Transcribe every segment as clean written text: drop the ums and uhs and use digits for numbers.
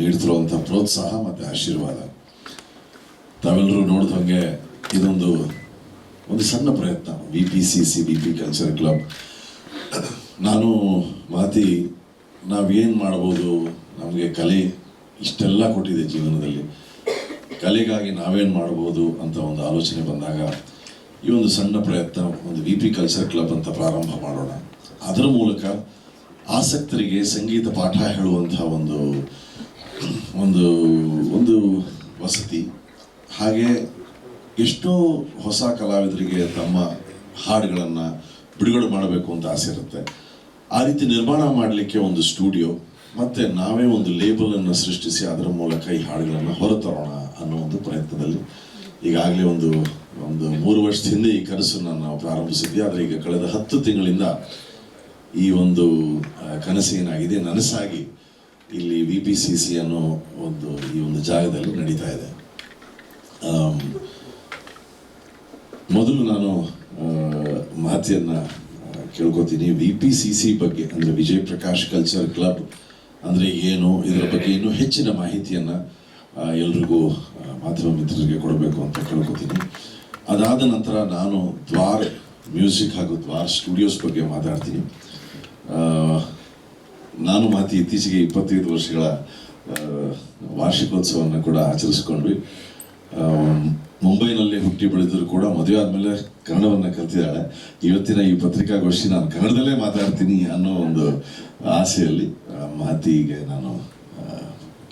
ನೀಡ್ತಿರುವಂಥ ಪ್ರೋತ್ಸಾಹ ಮತ್ತು ಆಶೀರ್ವಾದ. ತಾವೆಲ್ಲರೂ ನೋಡಿದಂಗೆ ಇದೊಂದು ಸಣ್ಣ ಪ್ರಯತ್ನ, VPCC ಕಲ್ಚರ್ ಕ್ಲಬ್. ನಾನು ಮಾತಿ ನಾವೇನು ಮಾಡ್ಬೋದು, ನಮಗೆ ಕಲೆ ಇಷ್ಟೆಲ್ಲ ಕೊಟ್ಟಿದೆ ಜೀವನದಲ್ಲಿ, ಕಲೆಗಾಗಿ ನಾವೇನು ಮಾಡ್ಬೋದು ಅಂತ ಒಂದು ಆಲೋಚನೆ ಬಂದಾಗ ಈ ಒಂದು ಸಣ್ಣ ಪ್ರಯತ್ನ, ಒಂದು VP ಕಲ್ಚರ್ ಕ್ಲಬ್ ಅಂತ ಪ್ರಾರಂಭ ಮಾಡೋಣ. ಅದರ ಮೂಲಕ ಆಸಕ್ತರಿಗೆ ಸಂಗೀತ ಪಾಠ ಹೇಳುವಂಥ ಒಂದು ವಸತಿ, ಹಾಗೆ ಎಷ್ಟೋ ಹೊಸ ಕಲಾವಿದರಿಗೆ ತಮ್ಮ ಹಾಡುಗಳನ್ನು ಬಿಡುಗಡೆ ಮಾಡಬೇಕು ಅಂತ ಆಸೆ ಇರುತ್ತೆ. ಆ ರೀತಿ ನಿರ್ಮಾಣ ಮಾಡಲಿಕ್ಕೆ ಒಂದು ಸ್ಟುಡಿಯೋ ಮತ್ತು ನಾವೇ ಒಂದು ಲೇಬಲನ್ನು ಸೃಷ್ಟಿಸಿ ಅದರ ಮೂಲಕ ಈ ಹಾಡುಗಳನ್ನು ಹೊರತರೋಣ ಅನ್ನೋ ಒಂದು ಪ್ರಯತ್ನದಲ್ಲಿ ಈಗಾಗಲೇ ಒಂದು 3 ವರ್ಷದ ಹಿಂದೆ ಈ ಕನಸನ್ನು ನಾವು ಪ್ರಾರಂಭಿಸಿದ್ವಿ. ಆದರೆ ಈಗ ಕಳೆದ 10 ತಿಂಗಳಿಂದ ಈ ಒಂದು ಕನಸು ಏನಾಗಿದೆ ನನಸಾಗಿ ಇಲ್ಲಿ VPCC ಅನ್ನೋ ಈ ಒಂದು ಜಾಗದಲ್ಲಿ ನಡೀತಾ ಇದೆ. ಮೊದಲು ನಾನು ಮಾತಿಯನ್ನು ಕೇಳ್ಕೊತೀನಿ VPCC ಬಗ್ಗೆ, ಅಂದರೆ ವಿಜಯ್ ಪ್ರಕಾಶ್ ಕಲ್ಚರ್ ಕ್ಲಬ್ ಅಂದರೆ ಏನು, ಇದರ ಬಗ್ಗೆ ಇನ್ನೂ ಹೆಚ್ಚಿನ ಮಾಹಿತಿಯನ್ನು ಎಲ್ರಿಗೂ ಮಾಧ್ಯಮ ಮಿತ್ರರಿಗೆ ಕೊಡಬೇಕು ಅಂತ ಕೇಳ್ಕೊತೀನಿ. ಅದಾದ ನಂತರ ನಾನು ದ್ವಾರ್ ಮ್ಯೂಸಿಕ್ ಹಾಗೂ ದ್ವಾರ್ ಸ್ಟುಡಿಯೋಸ್ ಬಗ್ಗೆ ಮಾತಾಡ್ತೀನಿ. ನಾನು ಮಾತಿ ಇತ್ತೀಚೆಗೆ 25 ವರ್ಷಗಳ ವಾರ್ಷಿಕೋತ್ಸವವನ್ನು ಕೂಡ ಆಚರಿಸ್ಕೊಂಡ್ವಿ. ಮುಂಬೈನಲ್ಲಿ ಹುಟ್ಟಿ ಬೆಳೆದರೂ ಕೂಡ ಮದುವೆ ಆದಮೇಲೆ ಕನ್ನಡವನ್ನು ಕಲ್ತಿದ್ದಾಳೆ. ಇವತ್ತಿನ ಈ ಪತ್ರಿಕಾಗೋಷ್ಠಿ ನಾನು ಕನ್ನಡದಲ್ಲೇ ಮಾತಾಡ್ತೀನಿ ಅನ್ನೋ ಒಂದು ಆಸೆಯಲ್ಲಿ ಮಾತಿಗೆ ನಾನು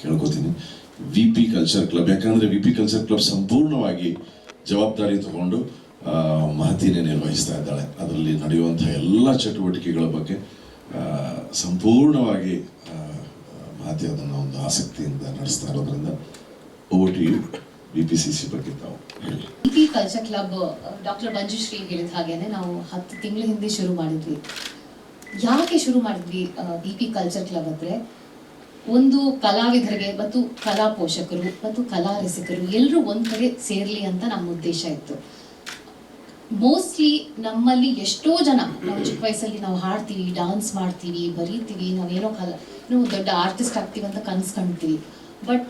ಕೇಳ್ಕೊತೀನಿ VP ಕಲ್ಚರ್ ಕ್ಲಬ್. ಯಾಕಂದರೆ VP ಕಲ್ಚರ್ ಕ್ಲಬ್ ಸಂಪೂರ್ಣವಾಗಿ ಜವಾಬ್ದಾರಿ ತಗೊಂಡು ಮಹತಿನೇ ನಿರ್ವಹಿಸ್ತಾ ಇದ್ದಾಳೆ. ಅದರಲ್ಲಿ ನಡೆಯುವಂಥ ಎಲ್ಲ ಚಟುವಟಿಕೆಗಳ ಬಗ್ಗೆ ಸಂಪೂರ್ಣವಾಗಿ ಮಹತಿ ಅದನ್ನು ಒಂದು ಆಸಕ್ತಿಯಿಂದ ನಡೆಸ್ತಾ ಇರೋದ್ರಿಂದ ಓವರ್ ಟು ಯು. VPCC ಬಗ್ಗೆ ತಾವು ಹೇಳಿ. VP culture club doctor Manjushree ಹೇಳಿದ ಹಾಗೇನೆ ನಾವು 10 ತಿಂಗಳ ಹಿಂದೆ ಶುರು ಮಾಡಿದ್ವಿ. ಯಾಕೆ ಶುರು ಮಾಡಿದ್ವಿ VP ಕಲ್ಚರ್ ಕ್ಲಬ್ ಅಂದರೆ, ಒಂದು ಕಲಾವಿದರಿಗೆ ಮತ್ತು ಕಲಾ ಪೋಷಕರು ಮತ್ತು ಕಲಾ ರಸಿಕರು ಎಲ್ಲರೂ ಒಂದ್ ಕಡೆ ಸೇರ್ಲಿ ಅಂತ ನಮ್ಮ ಉದ್ದೇಶ ಇತ್ತು. ಮೋಸ್ಟ್ಲಿ ನಮ್ಮಲ್ಲಿ ಎಷ್ಟೋ ಜನ ನಾವು ಚಿಕ್ಕ ವಯಸ್ಸಲ್ಲಿ ನಾವು ಹಾಡ್ತೀವಿ, ಡಾನ್ಸ್ ಮಾಡ್ತೀವಿ, ಬರೀತೀವಿ, ನಾವೇನೋ ದೊಡ್ಡ ಆರ್ಟಿಸ್ಟ್ ಆಗ್ತೀವಿ ಅಂತ ಕನ್ಸ್ಕೊಂತೀವಿ. ಬಟ್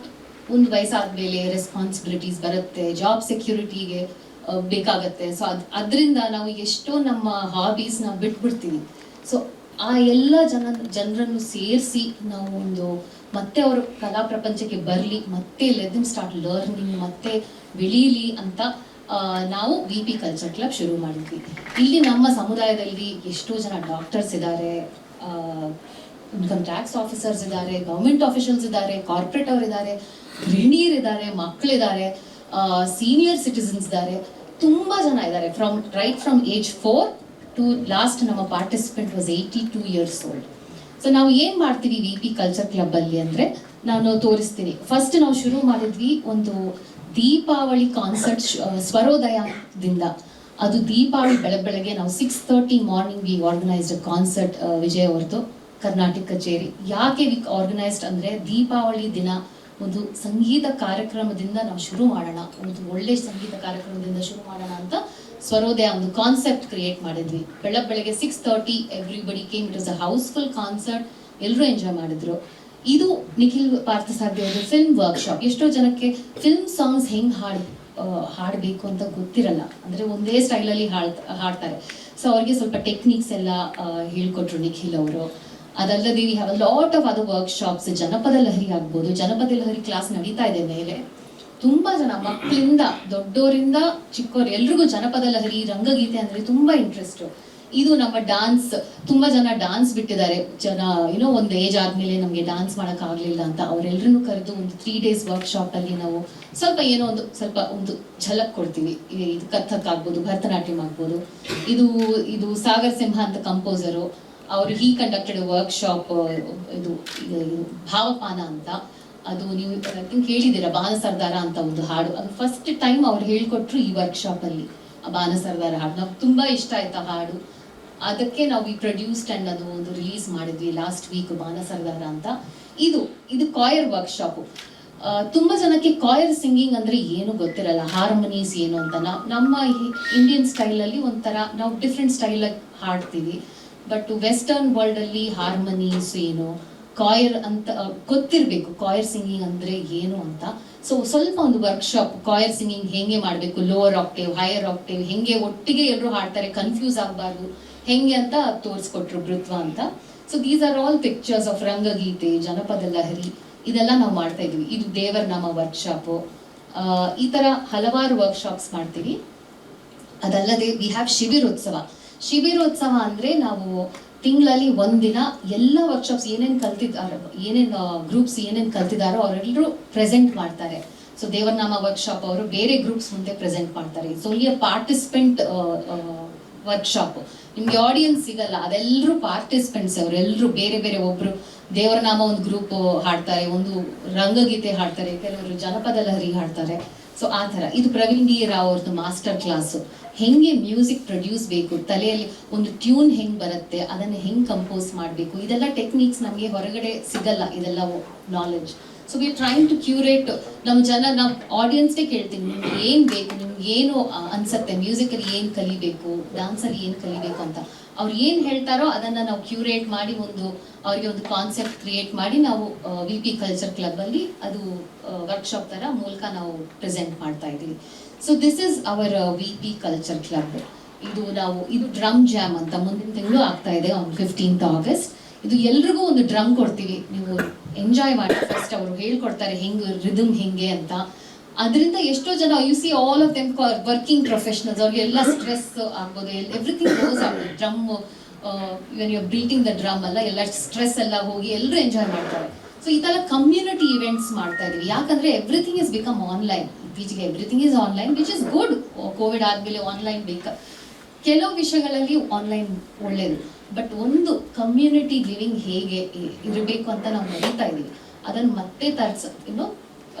ಒಂದು ವಯಸ್ಸಾದ್ಮೇಲೆ ರೆಸ್ಪಾನ್ಸಿಬಿಲಿಟೀಸ್ ಬರುತ್ತೆ, ಜಾಬ್ ಸೆಕ್ಯೂರಿಟಿಗೆ ಬೇಕಾಗತ್ತೆ. ಸೊ ಅದರಿಂದ ನಾವು ಎಷ್ಟೋ ನಮ್ಮ ಹಾಬೀಸ್ ನಾವು ಬಿಟ್ಬಿಡ್ತೀವಿ. ಸೊ ಆ ಎಲ್ಲ ಜನರನ್ನು ಸೇರಿಸಿ ನಾವು ಮತ್ತೆ ಅವರು ಕಲಾ ಪ್ರಪಂಚಕ್ಕೆ ಬರಲಿ, ಮತ್ತೆ ಲೆಟ್ ದೆಮ್ ಸ್ಟಾರ್ಟ್ ಲರ್ನಿಂಗ್, ಮತ್ತೆ ಬೆಳೀಲಿ ಅಂತ ನಾವು VP ಕಲ್ಚರ್ ಕ್ಲಬ್ ಶುರು ಮಾಡಿದ್ವಿ. ಇಲ್ಲಿ ನಮ್ಮ ಸಮುದಾಯದಲ್ಲಿ ಎಷ್ಟೋ ಜನ ಡಾಕ್ಟರ್ಸ್ ಇದ್ದಾರೆ, ಇನ್ಕಮ್ ಟ್ಯಾಕ್ಸ್ ಆಫೀಸರ್ಸ್ ಇದ್ದಾರೆ, ಗೌರ್ಮೆಂಟ್ ಆಫೀಷಿಯಲ್ಸ್ ಇದ್ದಾರೆ, ಕಾರ್ಪೊರೇಟ್ ಅವರು ಇದ್ದಾರೆ, ಗೃಹಿಣಿಯರಿದ್ದಾರೆ, ಮಕ್ಕಳಿದ್ದಾರೆ, ಸೀನಿಯರ್ ಸಿಟಿಸನ್ಸ್ ಇದ್ದಾರೆ, ತುಂಬಾ ಜನ ಇದ್ದಾರೆ. ಫ್ರಮ್ ಏಜ್ 4 to ಲಾಸ್ಟ್ ನಮ್ಮ participant was 82 years old. So ನಾವು ಏನ್ ಮಾಡ್ತೀವಿ VP ಕಲ್ಚರ್ ಕ್ಲಬ್ ಅಲ್ಲಿ ಅಂದ್ರೆ, ನಾನು ತೋರಿಸ್ತೀನಿ. ಫಸ್ಟ್ ನಾವು ಶುರು ಮಾಡಿದ್ವಿ ಒಂದು ದೀಪಾವಳಿ ಕಾನ್ಸರ್ಟ್ ಸ್ವರೋದಯದಿಂದ. ಅದು ದೀಪಾವಳಿ ಬೆಳಗ್ಗೆ ನಾವು 6:30 morning V organised concert, Vijay ಅವರದು ಕರ್ನಾಟಕ ಕಚೇರಿ. ಯಾಕೆ ವಿ ಆರ್ಗನೈಸ್ಡ್ ಅಂದ್ರೆ, ದೀಪಾವಳಿ ದಿನ ಒಂದು ಸಂಗೀತ ಕಾರ್ಯಕ್ರಮದಿಂದ ನಾವು ಶುರು ಮಾಡೋಣ, ಒಂದು ಒಳ್ಳೆ ಸಂಗೀತ ಕಾರ್ಯಕ್ರಮದಿಂದ ಶುರು ಮಾಡೋಣ ಅಂತ ಸ್ವರೋದಯ ಒಂದು ಕಾನ್ಸೆಪ್ಟ್ ಕ್ರಿಯೇಟ್ ಮಾಡಿದ್ವಿ. ಬೆಳಗ್ಗೆ 6:30 everybody came. It was a house full concert, ಎಲ್ಲರೂ ಎಂಜಾಯ್ ಮಾಡಿದ್ರು. ಇದು ನಿಖಿಲ್ ಪಾರ್ಥಸಾರಥಿ ಅವರ ಫಿಲ್ಮ್ ವರ್ಕ್ಶಾಪ್. ಎಷ್ಟೋ ಜನಕ್ಕೆ ಫಿಲ್ಮ್ ಸಾಂಗ್ಸ್ ಹೆಂಗ್ ಹಾಡಬೇಕು ಅಂತ ಗೊತ್ತಿರಲ್ಲ, ಅಂದ್ರೆ ಒಂದೇ ಸ್ಟೈಲಲ್ಲಿ ಹಾಡ್ತಾರೆ. ಸೊ ಅವ್ರಿಗೆ ಸ್ವಲ್ಪ ಟೆಕ್ನಿಕ್ಸ್ ಎಲ್ಲ ಹೇಳ್ಕೊಟ್ರು ನಿಖಿಲ್ ಅವರು. ಅದಲ್ಲದೆ we have a lot of other workshops. ಜನಪದ ಲಹರಿ ಆಗ್ಬೋದು, ಜನಪದ ಲಹರಿ ಕ್ಲಾಸ್ ನಡೀತಾ ಇದೆ ಮೇಲೆ. ತುಂಬಾ ಜನ ಮಕ್ಕಳಿಂದ ದೊಡ್ಡೋರಿಂದ ಚಿಕ್ಕವರು ಎಲ್ರಿಗೂ ಜನಪದ ಲಹರಿ, ರಂಗಗೀತೆ ಅಂದ್ರೆ ತುಂಬಾ ಇಂಟ್ರೆಸ್ಟ್. ಇದು ನಮ್ಮ ಡಾನ್ಸ್, ತುಂಬಾ ಜನ ಡಾನ್ಸ್ ಬಿಟ್ಟಿದ್ದಾರೆ. ಒಂದು ಏಜ್ ಆದ್ಮೇಲೆ ನಮ್ಗೆ ಡಾನ್ಸ್ ಮಾಡಕ್ ಆಗ್ಲಿಲ್ಲ ಅಂತ ಅವರೆಲ್ಲರನ್ನು ಕರೆದು ಒಂದು 3 days ವರ್ಕ್ಶಾಪ್ ಅಲ್ಲಿ ನಾವು ಸ್ವಲ್ಪ ಒಂದು ಝಲಕ್ ಕೊಡ್ತೀವಿ. ಇದು ಕಥಕ್ ಆಗ್ಬೋದು, ಭರತನಾಟ್ಯಂ ಆಗ್ಬೋದು. ಇದು ಸಾಗರ್ ಸಿಂಹ ಅಂತ ಕಂಪೋಸರು, ಅವರು ಕಂಡಕ್ಟೆಡ್ ವರ್ಕ್ಶಾಪ್. ಇದು ಭಾವಪಾನ ಅಂತ, ಅದು ನೀವು ಐ ಥಿಂಕ್ ಹೇಳಿದ್ದೀರಾ, ಬಾನಸರ್ದಾರ ಅಂತ ಒಂದು ಹಾಡು. ಅದು ಫಸ್ಟ್ ಟೈಮ್ ಅವ್ರು ಹೇಳ್ಕೊಟ್ರು ಈ ವರ್ಕ್ಶಾಪ್ ಅಲ್ಲಿ. ಆ ಬಾನಸರ್ದಾರ ಹಾಡು ನಮ್ಗೆ ತುಂಬಾ ಇಷ್ಟ ಆಯ್ತು ಹಾಡು. ಅದಕ್ಕೆ ನಾವು ಪ್ರೊಡ್ಯೂಸ್ಡ್ ಅಂಡ್ ಅದು ಒಂದು ರಿಲೀಸ್ ಮಾಡಿದ್ವಿ ಲಾಸ್ಟ್ ವೀಕ್, ಬಾನಸರ್ದಾರ ಅಂತ. ಇದು ಕಾಯರ್ ವರ್ಕ್ಶಾಪ್. ತುಂಬಾ ಜನಕ್ಕೆ ಕಾಯರ್ ಸಿಂಗಿಂಗ್ ಅಂದ್ರೆ ಏನು ಗೊತ್ತಿರಲ್ಲ, ಹಾರ್ಮೋನೀಸ್ ಏನು ಅಂತ. ನಮ್ಮ ಇಂಡಿಯನ್ ಸ್ಟೈಲ್ ಅಲ್ಲಿ ಒಂಥರ ನಾವು ಡಿಫ್ರೆಂಟ್ ಸ್ಟೈಲ್ ಹಾಡ್ತೀವಿ. ಬಟ್ ವೆಸ್ಟರ್ನ್ ವರ್ಲ್ಡ್ ಅಲ್ಲಿ ಹಾರ್ಮೋನೀಸ್ ಏನು, ಕಾಯರ್ ಅಂತ ಗೊತ್ತಿರಬೇಕು, ಕಾಯರ್ ಸಿಂಗಿಂಗ್ ಅಂದರೆ ಏನು ಅಂತ. ಸೊ ಸ್ವಲ್ಪ ಒಂದು ವರ್ಕ್ಶಾಪ್ ಕಾಯರ್ ಸಿಂಗಿಂಗ್ ಹೆಂಗೆ ಮಾಡಬೇಕು, ಲೋವರ್ ಆಕ್ಟೇವ್ ಹೈಯರ್ ಆಕ್ಟೇವ್ ಹೆಂಗೆ ಒಟ್ಟಿಗೆ ಎಲ್ಲರೂ ಹಾಡ್ತಾರೆ, ಕನ್ಫ್ಯೂಸ್ ಆಗಬಾರ್ದು ಹೆಂಗೆ ಅಂತ ತೋರಿಸ್ಕೊಟ್ರು ಬೃತ್ವ ಅಂತ. So these are all pictures of ರಂಗಗೀತೆ, ಜನಪದ ಲಹರಿ, ಇದೆಲ್ಲ ನಾವು ಮಾಡ್ತಾ ಇದ್ವಿ. ಇದು ದೇವರ ನಾಮ ವರ್ಕ್ಶಾಪು, ಈ ಥರ ಹಲವಾರು ವರ್ಕ್ಶಾಪ್ಸ್ ಮಾಡ್ತೀವಿ. ಅದಲ್ಲದೆ ವಿ ಹ್ಯಾವ್ ಶಿಬಿರೋತ್ಸವ. ಶಿಬಿರೋತ್ಸವ ಅಂದರೆ ನಾವು ತಿಂಗಳಲ್ಲಿ ಒಂದಿನ ಎಲ್ಲ ವರ್ಕ್ಶಾಪ್ಸ್ ಏನೇನು ಕಲ್ತಿದ್ದಾರೋ, ಏನೇನು ಗ್ರೂಪ್ಸ್ ಏನೇನು ಕಲ್ತಿದ್ದಾರೋ ಅವರೆಲ್ಲರೂ ಪ್ರೆಸೆಂಟ್ ಮಾಡ್ತಾರೆ. ಸೊ ದೇವರನಾಮ ವರ್ಕ್ಶಾಪ್ ಅವರು ಬೇರೆ ಗ್ರೂಪ್ಸ್ ಮುಂದೆ ಪ್ರೆಸೆಂಟ್ ಮಾಡ್ತಾರೆ. It's only a participant workshop. ನಿಮ್ಗೆ ಆಡಿಯನ್ಸ್ ಸಿಗಲ್ಲ, ಅದೆಲ್ಲರೂ ಪಾರ್ಟಿಸಿಪೆಂಟ್ಸ್. ಅವರೆಲ್ಲರೂ ಬೇರೆ ಬೇರೆ, ಒಬ್ರು ದೇವರನಾಮ ಒಂದು ಗ್ರೂಪ್ ಹಾಡ್ತಾರೆ, ಒಂದು ರಂಗಗೀತೆ ಹಾಡ್ತಾರೆ, ಕೆಲವರು ಜನಪದ ಲಹರಿ ಹಾಡ್ತಾರೆ. ಸೊ ಆ ಥರ ಇದು ಪ್ರವೀಣ್ ಡಿ ರಾವ್ ಅವ್ರದ್ದು ಮಾಸ್ಟರ್ ಕ್ಲಾಸು. ಹೆಂಗೆ ಮ್ಯೂಸಿಕ್ ಪ್ರೊಡ್ಯೂಸ್ ಬೇಕು, ತಲೆಯಲ್ಲಿ ಒಂದು ಟ್ಯೂನ್ ಹೆಂಗೆ ಬರುತ್ತೆ, ಅದನ್ನು ಹೆಂಗೆ ಕಂಪೋಸ್ ಮಾಡಬೇಕು, ಇದೆಲ್ಲ ಟೆಕ್ನಿಕ್ಸ್ ನಮಗೆ ಹೊರಗಡೆ ಸಿಗಲ್ಲ, ಇದೆಲ್ಲ knowledge. So we trying to curate. ನಾವು ಆಡಿಯನ್ಸ್ಗೆ ಕೇಳ್ತೀವಿ, ನಿಮ್ಗೆ ಏನು ಬೇಕು, ನಿಮ್ಗೆ ಏನು ಅನ್ಸತ್ತೆ, ಮ್ಯೂಸಿಕಲ್ಲಿ ಏನು ಕಲಿಬೇಕು, ಡ್ಯಾನ್ಸಲ್ಲಿ ಏನು ಕಲಿಬೇಕು ಅಂತ. ಅವ್ರು ಏನು ಹೇಳ್ತಾರೋ ಅದನ್ನು ನಾವು ಕ್ಯೂರೇಟ್ ಮಾಡಿ ಅವ್ರಿಗೆ ಒಂದು ಕಾನ್ಸೆಪ್ಟ್ ಕ್ರಿಯೇಟ್ ಮಾಡಿ ನಾವು ವಿ ಪಿ ಕಲ್ಚರ್ ಕ್ಲಬ್ಬಲ್ಲಿ ಅದು ವರ್ಕ್ಶಾಪ್ ಥರ ಮೂಲಕ ನಾವು ಪ್ರೆಸೆಂಟ್ ಮಾಡ್ತಾ ಇದ್ದೀವಿ. So this is our V P culture club. ಇದು ಡ್ರಮ್ ಜಾಮ್ ಅಂತ ಮುಂದಿನ ತಿಂಗಳು ಆಗ್ತಾ ಇದೆ ಆನ್ 15th August. ಇದು ಎಲ್ರಿಗೂ ಒಂದು ಡ್ರಮ್ ಕೊಡ್ತೀವಿ, ನೀವು ಎಂಜಾಯ್ ಮಾಡಿ. ಫಸ್ಟ್ ಅವರು ಹೇಳ್ಕೊಡ್ತಾರೆ ಹೆಂಗೆ ರಿದಮ್ ಹೆಂಗೆ ಅಂತ. ಅದರಿಂದ ಎಷ್ಟೋ ಜನ you see all of them working professionals, ಅವ್ರಿಗೆಲ್ಲ ಸ್ಟ್ರೆಸ್ ಆಗ್ಬೋದು, ಎವ್ರಿಥಿಂಗ್ ಗೋಸ್ ಆಗ್ಬೋದು. Drum when you beating the drum ಎಲ್ಲ ಸ್ಟ್ರೆಸ್ ಎಲ್ಲ ಹೋಗಿ ಎಲ್ಲರೂ ಎಂಜಾಯ್ ಮಾಡ್ತಾರೆ. ಸೊ ಈ ಥರ ಕಮ್ಯುನಿಟಿ ಇವೆಂಟ್ಸ್ ಮಾಡ್ತಾ ಇದೀವಿ. ಯಾಕಂದ್ರೆ ಎವ್ರಿಥಿಂಗ್ ಇಸ್ ಬಿಕಮ್ ಆನ್ಲೈನ್. ಇತ್ತೀಚೆಗೆ everything is online, which is good. Covid ಆದಮೇಲೆ ಆನ್ಲೈನ್ ಕೆಲವು ವಿಷಯಗಳಲ್ಲಿ ಆನ್ಲೈನ್ ಒಳ್ಳೇದು, ಬಟ್ ಒಂದು ಕಮ್ಯುನಿಟಿ ಲಿವಿಂಗ್ ಹೇಗೆ ಇರಬೇಕು ಅಂತ ನಾವು ನಡೀತಾ ಇದೀವಿ. ಅದನ್ನು ಮತ್ತೆ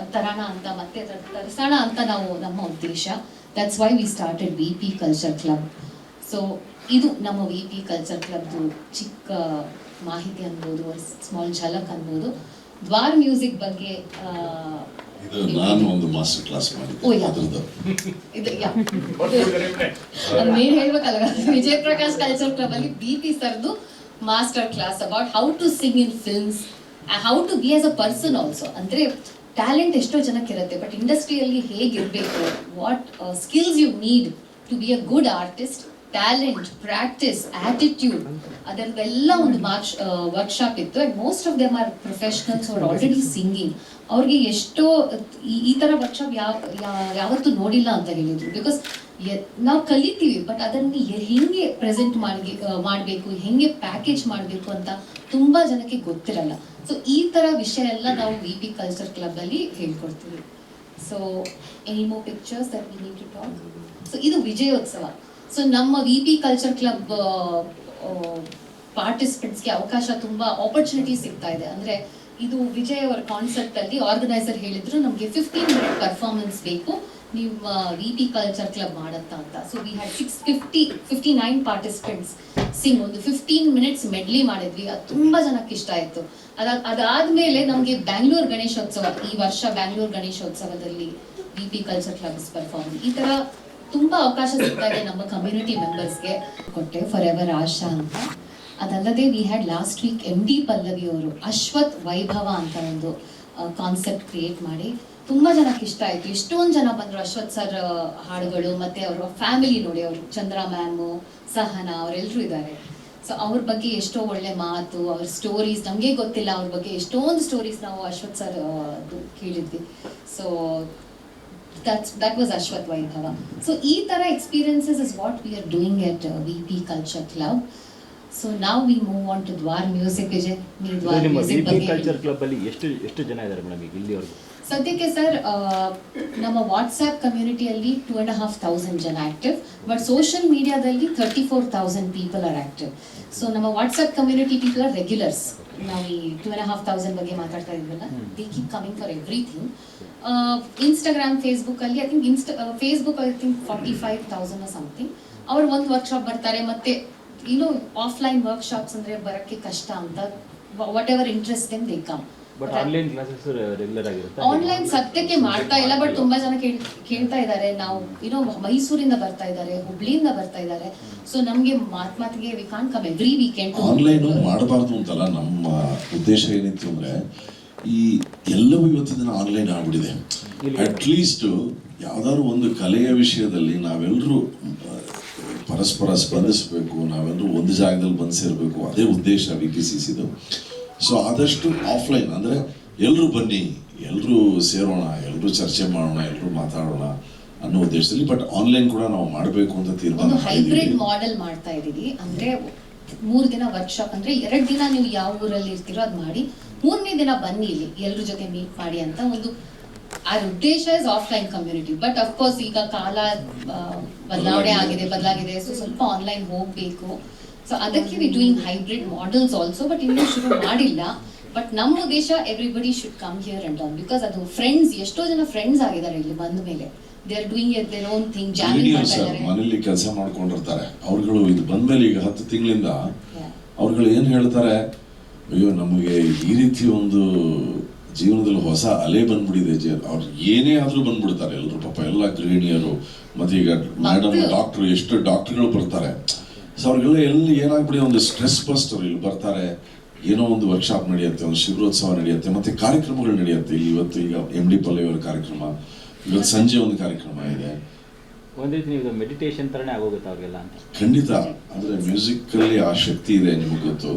ತರಿಸೋಣ ಅಂತ ನಾವು ನಮ್ಮ ಉದ್ದೇಶ. That's why we started V P culture club. So ಇದು ನಮ್ಮ ವಿ ಪಿ ಕಲ್ಚರ್ ಕ್ಲಬ್ದು ಚಿಕ್ಕ ಮಾಹಿತಿ ಅನ್ಬೋದು, ಸ್ಮಾಲ್ ಝಲಕ್ ಅನ್ಬೋದು. ದ್ವಾರ್ ಮ್ಯೂಸಿಕ್ ಬಗ್ಗೆ ನಾನು ಒಂದು ಮಾಸ್ಟರ್ ಕ್ಲಾಸ್ ಮಾಡಿದ್ದೆ. ಮೇನ್ ಹೇಳ್ಬೇಕಲ್ಲ, Vijay Prakash culture club B P ಪಿ ಸರ್ದು master class about how to sing in films, how to be as a person also. ಅಂದ್ರೆ ಟ್ಯಾಲೆಂಟ್ ಎಷ್ಟೋ ಜನಕ್ಕೆ ಇರುತ್ತೆ, ಬಟ್ ಇಂಡಸ್ಟ್ರಿಯಲ್ಲಿ ಹೇಗಿರಬೇಕು, what skills you need to be a good artist, talent, practice, attitude, ಅದರದೆಲ್ಲ ಒಂದು ವರ್ಕ್ಶಾಪ್ ಇತ್ತು. And most of them are professionals are already singing. ಅವ್ರಿಗೆ ಎಷ್ಟೋ ಈ ಥರ ವರ್ಕ್ಶಾಪ್ ಯಾವತ್ತೂ ನೋಡಿಲ್ಲ ಅಂತ ಹೇಳಿದ್ರು. ಬಿಕಾಸ್ ನಾವು ಕಲಿತೀವಿ, ಬಟ್ ಅದನ್ನು ಹೆಂಗೆ ಪ್ರೆಸೆಂಟ್ ಮಾಡಬೇಕು, ಹೆಂಗೆ ಪ್ಯಾಕೇಜ್ ಮಾಡಬೇಕು ಅಂತ ತುಂಬ ಜನಕ್ಕೆ ಗೊತ್ತಿರಲ್ಲ. ಸೊ ಈ ಥರ ವಿಷಯ ಎಲ್ಲ ನಾವು ವಿ ಪಿ ಕಲ್ಚರ್ ಕ್ಲಬ್ಬಲ್ಲಿ ಹೇಳ್ಕೊಡ್ತೀವಿ. So any more pictures that we need to talk. So ಇದು ವಿಜಯೋತ್ಸವ. ಸೊ ನಮ್ಮ ವಿ ಪಿ ಕಲ್ಚರ್ ಕ್ಲಬ್ ಪಾರ್ಟಿಸಿಪೆಂಟ್ಸ್ಗೆ ಅವಕಾಶ, ತುಂಬ ಆಪರ್ಚುನಿಟೀಸ್ ಸಿಗ್ತಾ ಇದೆ. ಅಂದರೆ ಇದು ವಿಜಯ್ ಅವರ ಕಾನ್ಸೆಪ್ಟ್ ಅಲ್ಲಿ ಆರ್ಗನೈಸರ್ ಹೇಳಿದ್ರು, ನಮಗೆ 15 minute ಪರ್ಫಾರ್ಮೆನ್ಸ್ ಬೇಕು, ನೀವು ವಿ ಪಿ ಕಲ್ಚರ್ ಕ್ಲಬ್ ಮಾಡತ್ತಾ ಅಂತ. So we had 59 participants Singh. ಒಂದು 15 minutes ಮೆಡ್ಲಿ ಮಾಡಿದ್ವಿ. ಅದು ತುಂಬ ಜನಕ್ಕೆ ಇಷ್ಟ ಆಯಿತು. ಅದಾದ್ಮೇಲೆ ನಮಗೆ ಬ್ಯಾಂಗ್ಳೂರ್ ಗಣೇಶೋತ್ಸವ, ಈ ವರ್ಷ ಬ್ಯಾಂಗ್ಳೂರ್ ಗಣೇಶೋತ್ಸವದಲ್ಲಿ V P culture clubs perform. ಈ ಥರ ತುಂಬ ಅವಕಾಶ ಸಿಗ್ತಾ ಇದೆ ನಮ್ಮ ಕಮ್ಯುನಿಟಿ ಮೆಂಬರ್ಸ್ಗೆ. ಕೊಟ್ಟೆ ಫಾರ್ ಎವರ್ ಆಶಾ ಅಂತ. ಅದಲ್ಲದೆ we had last week MD Pallavi ಅವರು ಅಶ್ವಥ್ ವೈಭವ ಅಂತ ಒಂದು ಕಾನ್ಸೆಪ್ಟ್ ಕ್ರಿಯೇಟ್ ಮಾಡಿ ತುಂಬ ಜನಕ್ಕೆ ಇಷ್ಟ ಆಯಿತು. ಎಷ್ಟೊಂದು ಜನ ಬಂದರು ಅಶ್ವಥ್ ಸರ್ ಹಾಡುಗಳು, ಮತ್ತು ಅವರ ಫ್ಯಾಮಿಲಿ ನೋಡಿ, ಅವರು ಚಂದ್ರ ಮ್ಯಾಮು, ಸಹನಾ ಅವರೆಲ್ಲರೂ ಇದ್ದಾರೆ. ಸೊ ಅವ್ರ ಬಗ್ಗೆ ಎಷ್ಟೋ ಒಳ್ಳೆ ಮಾತು, ಅವ್ರ ಸ್ಟೋರೀಸ್ ನಮಗೆ ಗೊತ್ತಿಲ್ಲ, ಅವ್ರ ಬಗ್ಗೆ ಎಷ್ಟೊಂದು ಸ್ಟೋರೀಸ್ ನಾವು ಅಶ್ವಥ್ ಸರ್ ಕೇಳಿದ್ವಿ. So that was Ashwath Vaibhava. So ee tara experiences is what we are doing at VP Culture Club. So now we move on to Dwar Music. Vijay, nee Dwar Music ಬಗ್ಗೆ culture club ಅಲ್ಲಿ ಎಷ್ಟು ಜನ ಇದ್ದಾರೆ madam ಈಗ ಇಲ್ಲಿವರೆಗೂ? ಸದ್ಯಕ್ಕೆ sir ನಮ್ಮ WhatsApp ಕಮ್ಯುನಿಟಿಯಲ್ಲಿ 2,500 ಜನ ಆಕ್ಟಿವ್, ಬಟ್ ಸೋಷಿಯಲ್ ಮೀಡಿಯಾದಲ್ಲಿ 34,000 ಪೀಪಲ್ ಆರ್ ಆಕ್ಟಿವ್. ಸೊ ನಮ್ಮ WhatsApp community people are regulars. ನಾವು ಈ 2,500 ಬಗ್ಗೆ ಮಾತಾಡ್ತಾ ಇದ್ವಲ್ಲ, they keep coming for everything. Instagram, Facebook ಅಲ್ಲಿ ಫೇಸ್ಬುಕ್ 45,000 ಸಮಥಿಂಗ್. ಅವ್ರು ಒಂದು ವರ್ಕ್ಶಾಪ್ ಬರ್ತಾರೆ, ಮತ್ತೆ ಆಫ್ಲೈನ್ ವರ್ಕ್ಶಾಪ್ಸ್ ಅಂದರೆ ಬರೋಕ್ಕೆ ಕಷ್ಟ ಅಂತ, what ever interest them they come. But online classes regular ಆಗಿರುತ್ತೆ. ಆನ್ಲೈನ್ ಸದ್ಯಕ್ಕೆ ಮಾಡ್ತಾ ಇಲ್ಲ, ಬಟ್ ತುಂಬಾ ಜನ ಕೇಳ್ತಾ ಇದ್ದಾರೆ. ನಾವು ಮೈಸೂರಿಂದ ಬರ್ತಾ ಇದ್ದಾರೆ, ಹುಬ್ಳಿಯಿಂದ ಬರ್ತಾ ಇದ್ದಾರೆ. ಸೊ ನಮ್ಗೆ ಮಾತಿಗೆ we can't come every weekend. Online ಮಾಡಬಾರ್ದು ಅಂತಲ್ಲ, ನಮ್ಮ ಉದ್ದೇಶ ಏನಿತ್ತು ಅಂದ್ರೆ ಈ ಎಲ್ಲವೂ ಇವತ್ತಿನ ದಿನ ಆನ್ಲೈನ್ ಆಗ್ಬಿಟ್ಟಿದೆ. ಅಟ್ಲೀಸ್ಟ್ ಯಾವ್ದಾದ್ರು ಒಂದು ಕಲೆಯ ವಿಷಯದಲ್ಲಿ ನಾವೆಲ್ಲರೂ ಪರಸ್ಪರ ಸ್ಪಂದಿಸಬೇಕು, ನಾವೆಲ್ಲರೂ ಒಂದು ಜಾಗದಲ್ಲಿ ಬಂದು ಸೇರಬೇಕು, ಅದೇ ಉದ್ದೇಶ VPCCದು. ಸೊ ಆದಷ್ಟು ಆಫ್ಲೈನ್ ಅಂದರೆ ಎಲ್ಲರೂ ಬನ್ನಿ, ಎಲ್ಲರೂ ಸೇರೋಣ, ಎಲ್ಲರೂ ಚರ್ಚೆ ಮಾಡೋಣ, ಎಲ್ಲರೂ ಮಾತಾಡೋಣ ಅನ್ನೋ ಉದ್ದೇಶದಲ್ಲಿ. ಬಟ್ ಆನ್ಲೈನ್ ಕೂಡ ನಾವು ಮಾಡಬೇಕು ಅಂತ ತೀರ್ಮಾನ ಒಂದು ಹೈಬ್ರಿಡ್ ಮಾಡಿದ್ದೀವಿ. ಮಾಡೆಲ್ ಮಾಡ್ತಾ ಇದೀವಿ. ಅಂದ್ರೆ 3 ದಿನ ವರ್ಕ್ಶಾಪ್, ಅಂದ್ರೆ 2 ದಿನ ನೀವು ಯಾವ ಊರಲ್ಲಿ ಇರ್ತೀರೋ ಅದು ಮಾಡಿ, 3ನೇ ದಿನ ಬನ್ನಿ ಇಲ್ಲಿ ಎಲ್ಲರ ಜೊತೆ ಮೀಟ್ ಮಾಡಿ ಅಂತ ಒಂದು ಆ ಉದ್ದೇಶ is offline community. But of course ಈಗ ಕಾಲ ಬದಲಾಗಿದೆ. ಸೊ ಸ್ವಲ್ಪ ಆನ್ಲೈನ್ ಹೋಗ್ಬೇಕು. ಸೊ ಅದಕ್ಕೆ we doing hybrid models also. But ಇನ್ನೂ ಶುರು ಮಾಡಿಲ್ಲ. ಬಟ್ ನಮ್ಮ ಉದ್ದೇಶ everybody should come here and on, because ಅದು ಫ್ರೆಂಡ್ಸ್, ಎಷ್ಟೋ ಜನ ಫ್ರೆಂಡ್ಸ್ ಆಗಿದ್ದಾರೆ ಇಲ್ಲಿ ಬಂದ ಮೇಲೆ. They are doing their own thing, jamming ಮಾಡ್ತಾ ಇದ್ದಾರೆ. ಮನೇಲಿ ಕೆಲಸ ಮಾಡ್ಕೊಂಡಿರ್ತಾರೆ ಅವ್ರುಗಳು. ಇದು ಬಂದ್ಮೇಲೆ ಈಗ 10 ತಿಂಗಳಿಂದ ಅವ್ರುಗಳು ಏನ್ ಹೇಳ್ತಾರೆ, ಅಯ್ಯೋ ನಮಗೆ ಈ ರೀತಿ ಒಂದು ಜೀವನದಲ್ಲಿ ಹೊಸ ಅಲೆ ಬಂದ್ಬಿಟ್ಟಿದೆ. ಅವ್ರು ಏನೇ ಆದ್ರೂ ಬಂದ್ಬಿಡ್ತಾರೆ ಎಲ್ಲರೂ, ಪಾಪ ಎಲ್ಲ ಗೃಹಿಣಿಯರು. ಮತ್ತೆ ಈಗ ಮೇಡಮ್ ಡಾಕ್ಟರ್, ಎಷ್ಟು ಡಾಕ್ಟರ್ಗಳು ಬರ್ತಾರೆ. ಸೊ ಅವ್ರಿಗೆಲ್ಲ ಎಲ್ಲಿ ಏನಾಗ್ಬಿಡಿ, ಒಂದು ಸ್ಟ್ರೆಸ್ ಬಸ್ಟರ್. ಇಲ್ಲಿ ಬರ್ತಾರೆ, ಏನೋ ಒಂದು ವರ್ಕ್ಶಾಪ್ ನಡೆಯುತ್ತೆ, ಒಂದು ಶಿಬಿರೋತ್ಸವ ನಡೆಯುತ್ತೆ, ಮತ್ತೆ ಕಾರ್ಯಕ್ರಮಗಳು ನಡೆಯುತ್ತೆ. ಇಲ್ಲಿ ಇವತ್ತು ಈಗ MD ಪಲ್ಲವಿ ಅವರ ಕಾರ್ಯಕ್ರಮ, ಇವತ್ತು ಸಂಜೆ ಒಂದು ಕಾರ್ಯಕ್ರಮ ಇದೆ. ಒಂದ್ ರೀತಿ ನೀವು ಮೆಡಿಟೇಷನ್ ತರನೇ ಆಗೋಗುತ್ತೆ ಅವ್ರಿಗೆಲ್ಲ ಅಂತ. ಖಂಡಿತ. ಅಂದ್ರೆ ಮ್ಯೂಸಿಕ್ ಅಲ್ಲಿ ಆ ಶಕ್ತಿ ಇದೆ, ನಿಮಗೆ ಗೊತ್ತು.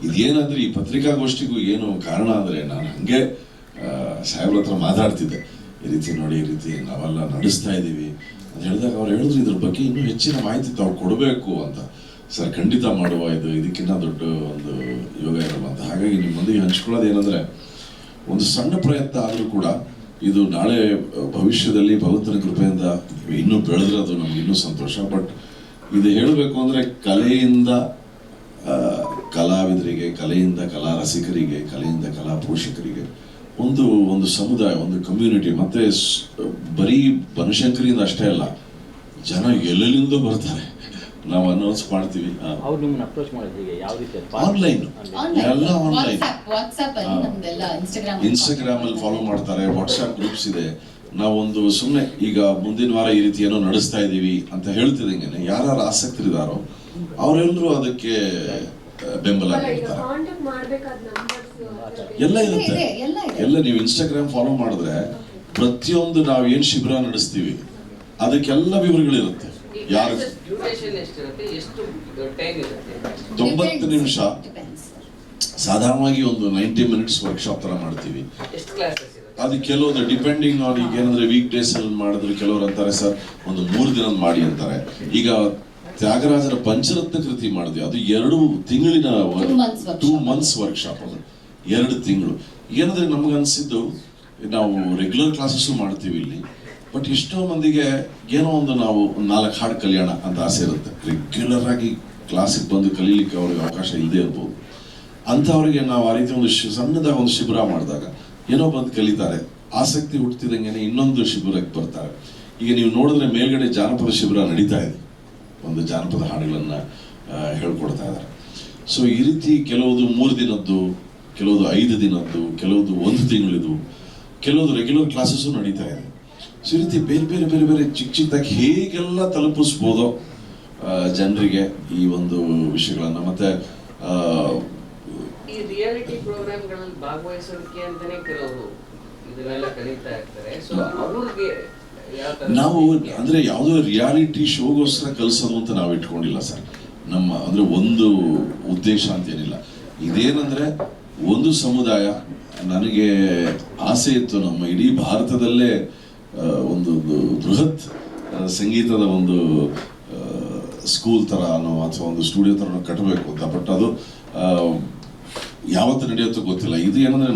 ಇದೇನಾದ್ರೆ ಈ ಪತ್ರಿಕಾಗೋಷ್ಠಿಗೂ ಏನು ಕಾರಣ ಅಂದ್ರೆ, ನಾನು ಹಂಗೆ ಸಾಹೇಬ್ರ ಹತ್ರ ಮಾತಾಡ್ತಿದ್ದೆ, ಈ ರೀತಿ ನೋಡಿ, ಈ ರೀತಿ ನಾವೆಲ್ಲ ನಡೆಸ್ತಾ ಇದ್ದೀವಿ ಅಂತ ಹೇಳಿದಾಗ ಅವ್ರು ಹೇಳಿದ್ರು ಇದ್ರ ಬಗ್ಗೆ ಇನ್ನೂ ಹೆಚ್ಚಿನ ಮಾಹಿತಿ ತಾವು ಕೊಡಬೇಕು ಅಂತ. ಸರ್ ಖಂಡಿತ ಮಾಡುವ, ಇದಕ್ಕಿಂತ ದೊಡ್ಡ ಒಂದು ಯೋಗ ಇರಲ್ಲ ಅಂತ. ಹಾಗಾಗಿ ನಿಮ್ಮೊಂದಿಗೆ ಹಂಚ್ಕೊಳ್ಳೋದು ಏನಂದ್ರೆ, ಒಂದು ಸಣ್ಣ ಪ್ರಯತ್ನ ಆದರೂ ಕೂಡ ಇದು ನಾಳೆ ಭವಿಷ್ಯದಲ್ಲಿ ಭಗವಂತನ ಕೃಪೆಯಿಂದ ಇನ್ನೂ ಬೆಳೆದ್ರೆ ಅದು ನಮ್ಗೆ ಇನ್ನೂ ಸಂತೋಷ. ಬಟ್ ಇದು ಹೇಳಬೇಕು ಅಂದ್ರೆ, ಕಲೆಯಿಂದ ಕಲಾವಿದರಿಗೆ, ಕಲೆಯಿಂದ ಕಲಾ ರಸಿಕರಿಗೆ, ಕಲೆಯಿಂದ ಕಲಾ ಪೋಷಕರಿಗೆ ಒಂದು ಸಮುದಾಯ, ಒಂದು ಕಮ್ಯುನಿಟಿ. ಮತ್ತೆ ಬರೀ ಬನಶಂಕರಿಯಿಂದ ಅಷ್ಟೇ ಅಲ್ಲ, ಜನ ಎಲ್ಲೆಲ್ಲಿಂದ ಬರ್ತಾರೆ. ನಾವು ಅನೌನ್ಸ್ ಮಾಡ್ತೀವಿ. ಅವ್ರು ನಿಮ್ಮನ್ನ ಅಪ್ರೋಚ್ ಮಾಡೋದು ಹೇಗೆ, ಯಾವ ರೀತಿ? ಆನ್ಲೈನ್, ಎಲ್ಲ ಆನ್ಲೈನ್. ವಾಟ್ಸ್ಆಪ್ ಅಲ್ಲಿ ನಮ್ದೆಲ್ಲ ಇನ್ಸ್ಟಾಗ್ರಾಮ್ ಅಲ್ಲಿ ಫಾಲೋ ಮಾಡ್ತಾರೆ, ವಾಟ್ಸ್ಆಪ್ ಗ್ರೂಪ್ಸ್ ಇದೆ. ನಾವೊಂದು ಸುಮ್ಮನೆ ಈಗ ಮುಂದಿನ ವಾರ ಈ ರೀತಿ ಏನೋ ನಡೆಸ್ತಾ ಇದೀವಿ ಅಂತ ಹೇಳ್ತಿದಂಗೆ ಯಾರು ಆಸಕ್ತರಿದಾರೋ ಅವರೆಲ್ಲರೂ ಅದಕ್ಕೆ ಬೆಂಬಲ ನೀಡ್ತಾರೆ. ಎಲ್ಲ ಇರುತ್ತೆ, ಎಲ್ಲ. ನೀವು ಇನ್ಸ್ಟಾಗ್ರಾಮ್ ಫಾಲೋ ಮಾಡಿದ್ರೆ ಪ್ರತಿಯೊಂದು ನಾವು ಏನ್ ಶಿಬಿರ ನಡೆಸ್ತೀವಿ ಅದಕ್ಕೆಲ್ಲ ವಿವರಗಳಿರುತ್ತೆ. ಯಾರು 90 ನಿಮಿಷ ಸಾಧಾರಣವಾಗಿ ಒಂದು 90 ಮಿನಿಟ್ಸ್ ವರ್ಕ್ಶಾಪ್ ತರ ಮಾಡ್ತೀವಿ. ಅದು ಕೆಲವೊಂದು ಡಿಪೆಂಡಿಂಗ್ ಆನ್, ಈಗ ಏನಂದ್ರೆ ವೀಕ್ ಡೇಸ್ ಅಲ್ಲಿ ಮಾಡಿದ್ರೆ ಕೆಲವರು ಅಂತಾರೆ ಸರ್ ಒಂದು 3 ದಿನ ಮಾಡಿ ಅಂತಾರೆ. ಈಗ ತ್ಯಾಗರಾಜರ ಪಂಚರತ್ನ ಕೃತಿ ಮಾಡಿದ್ವಿ, ಅದು 2 ತಿಂಗಳಿನ 2 months ವರ್ಕ್ಶಾಪ್. ಅದು 2 ತಿಂಗಳು. ಏನಂದ್ರೆ ನಮ್ಗೆ ಅನ್ಸಿದ್ದು, ನಾವು ರೆಗ್ಯುಲರ್ ಕ್ಲಾಸಸ್ಸು ಮಾಡ್ತೀವಿ ಇಲ್ಲಿ, ಬಟ್ ಎಷ್ಟೋ ಮಂದಿಗೆ ಏನೋ ಒಂದು ನಾವು 4 ಹಾಡು ಕಲಿಯೋಣ ಅಂತ ಆಸೆ ಇರುತ್ತೆ. ರೆಗ್ಯುಲರ್ ಆಗಿ ಕ್ಲಾಸಿಗೆ ಬಂದು ಕಲೀಲಿಕ್ಕೆ ಅವ್ರಿಗೆ ಅವಕಾಶ ಇಲ್ಲದೆ ಇರ್ಬೋದು. ಅಂಥವ್ರಿಗೆ ನಾವು ಆ ರೀತಿ ಒಂದು ಸಣ್ಣದಾಗ ಒಂದು ಶಿಬಿರ ಮಾಡಿದಾಗ ಏನೋ ಬಂದು ಕಲಿತಾರೆ, ಆಸಕ್ತಿ ಹುಟ್ಟಿದಂಗೆ ಇನ್ನೊಂದು ಶಿಬಿರಕ್ಕೆ ಬರ್ತಾರೆ. ಈಗ ನೀವು ನೋಡಿದ್ರೆ ಮೇಲ್ಗಡೆ ಜಾನಪದ ಶಿಬಿರ ನಡೀತಾ ಇದೆ, ಒಂದು ಜಾನಪದ ಹಾಡುಗಳನ್ನ ಹೇಳ್ಕೊಡ್ತಾ ಇದ್ದಾರೆ. ಸೊ ಈ ರೀತಿ ಕೆಲವುದು 3 ದಿನದ್ದು, ಕೆಲವುದು 5 ದಿನದ್ದು, ಕೆಲವುದು 1 ತಿಂಗಳಿದು, ಕೆಲವುದು ರೆಗ್ಯುಲರ್ ಕ್ಲಾಸಸ್ಸು ನಡೀತಾ ಇದೆ. ಸೊ ಈ ರೀತಿ ಬೇರೆ ಬೇರೆ ಬೇರೆ ಬೇರೆ ಚಿಕ್ಕದಾಗಿ ಹೇಗೆಲ್ಲ ತಲುಪಿಸ್ಬೋದೋ ಜನರಿಗೆ ಈ ಒಂದು ವಿಷಯಗಳನ್ನ. ಮತ್ತೆ ಈ ರಿಯಾಲಿಟಿ ಪ್ರೋಗ್ರಾಮ್ಗಳಲ್ಲಿ ಭಾಗವಹಿಸೋದಕ್ಕೆ ಅಂತಾನೆ ಕೆಲವರು ಇದನ್ನೆಲ್ಲ ಕಲಿತಾ ಇರ್ತಾರೆ. ಸೊ ಅವ್ರಿಗೆ ನಾವು ಅಂದ್ರೆ ಯಾವುದೋ ರಿಯಾಲಿಟಿ ಶೋಗೋಸ್ಕರ ಕಲಿಸೋದು ಅಂತ ನಾವು ಇಟ್ಕೊಂಡಿಲ್ಲ ಸರ್. ನಮ್ಮ ಅಂದ್ರೆ ಒಂದು ಉದ್ದೇಶ ಅಂತ ಏನಿಲ್ಲ. ಇದೇನಂದ್ರೆ ಒಂದು ಸಮುದಾಯ, ನನಗೆ ಆಸೆ ಇತ್ತು ನಮ್ಮ ಇಡೀ ಭಾರತದಲ್ಲೇ ಒಂದು ಬೃಹತ್ ಸಂಗೀತದ ಒಂದು ಸ್ಕೂಲ್ ತರ ಅಥವಾ ಒಂದು ಸ್ಟುಡಿಯೋ ತರ ಕಟ್ಟಬೇಕು ಅಂತ. ಬಟ್ ಅದು ಯಾವತ್ತು ನಡೆಯುತ್ತೋ ಗೊತ್ತಿಲ್ಲ. ಇದು ಏನಂದ್ರೆ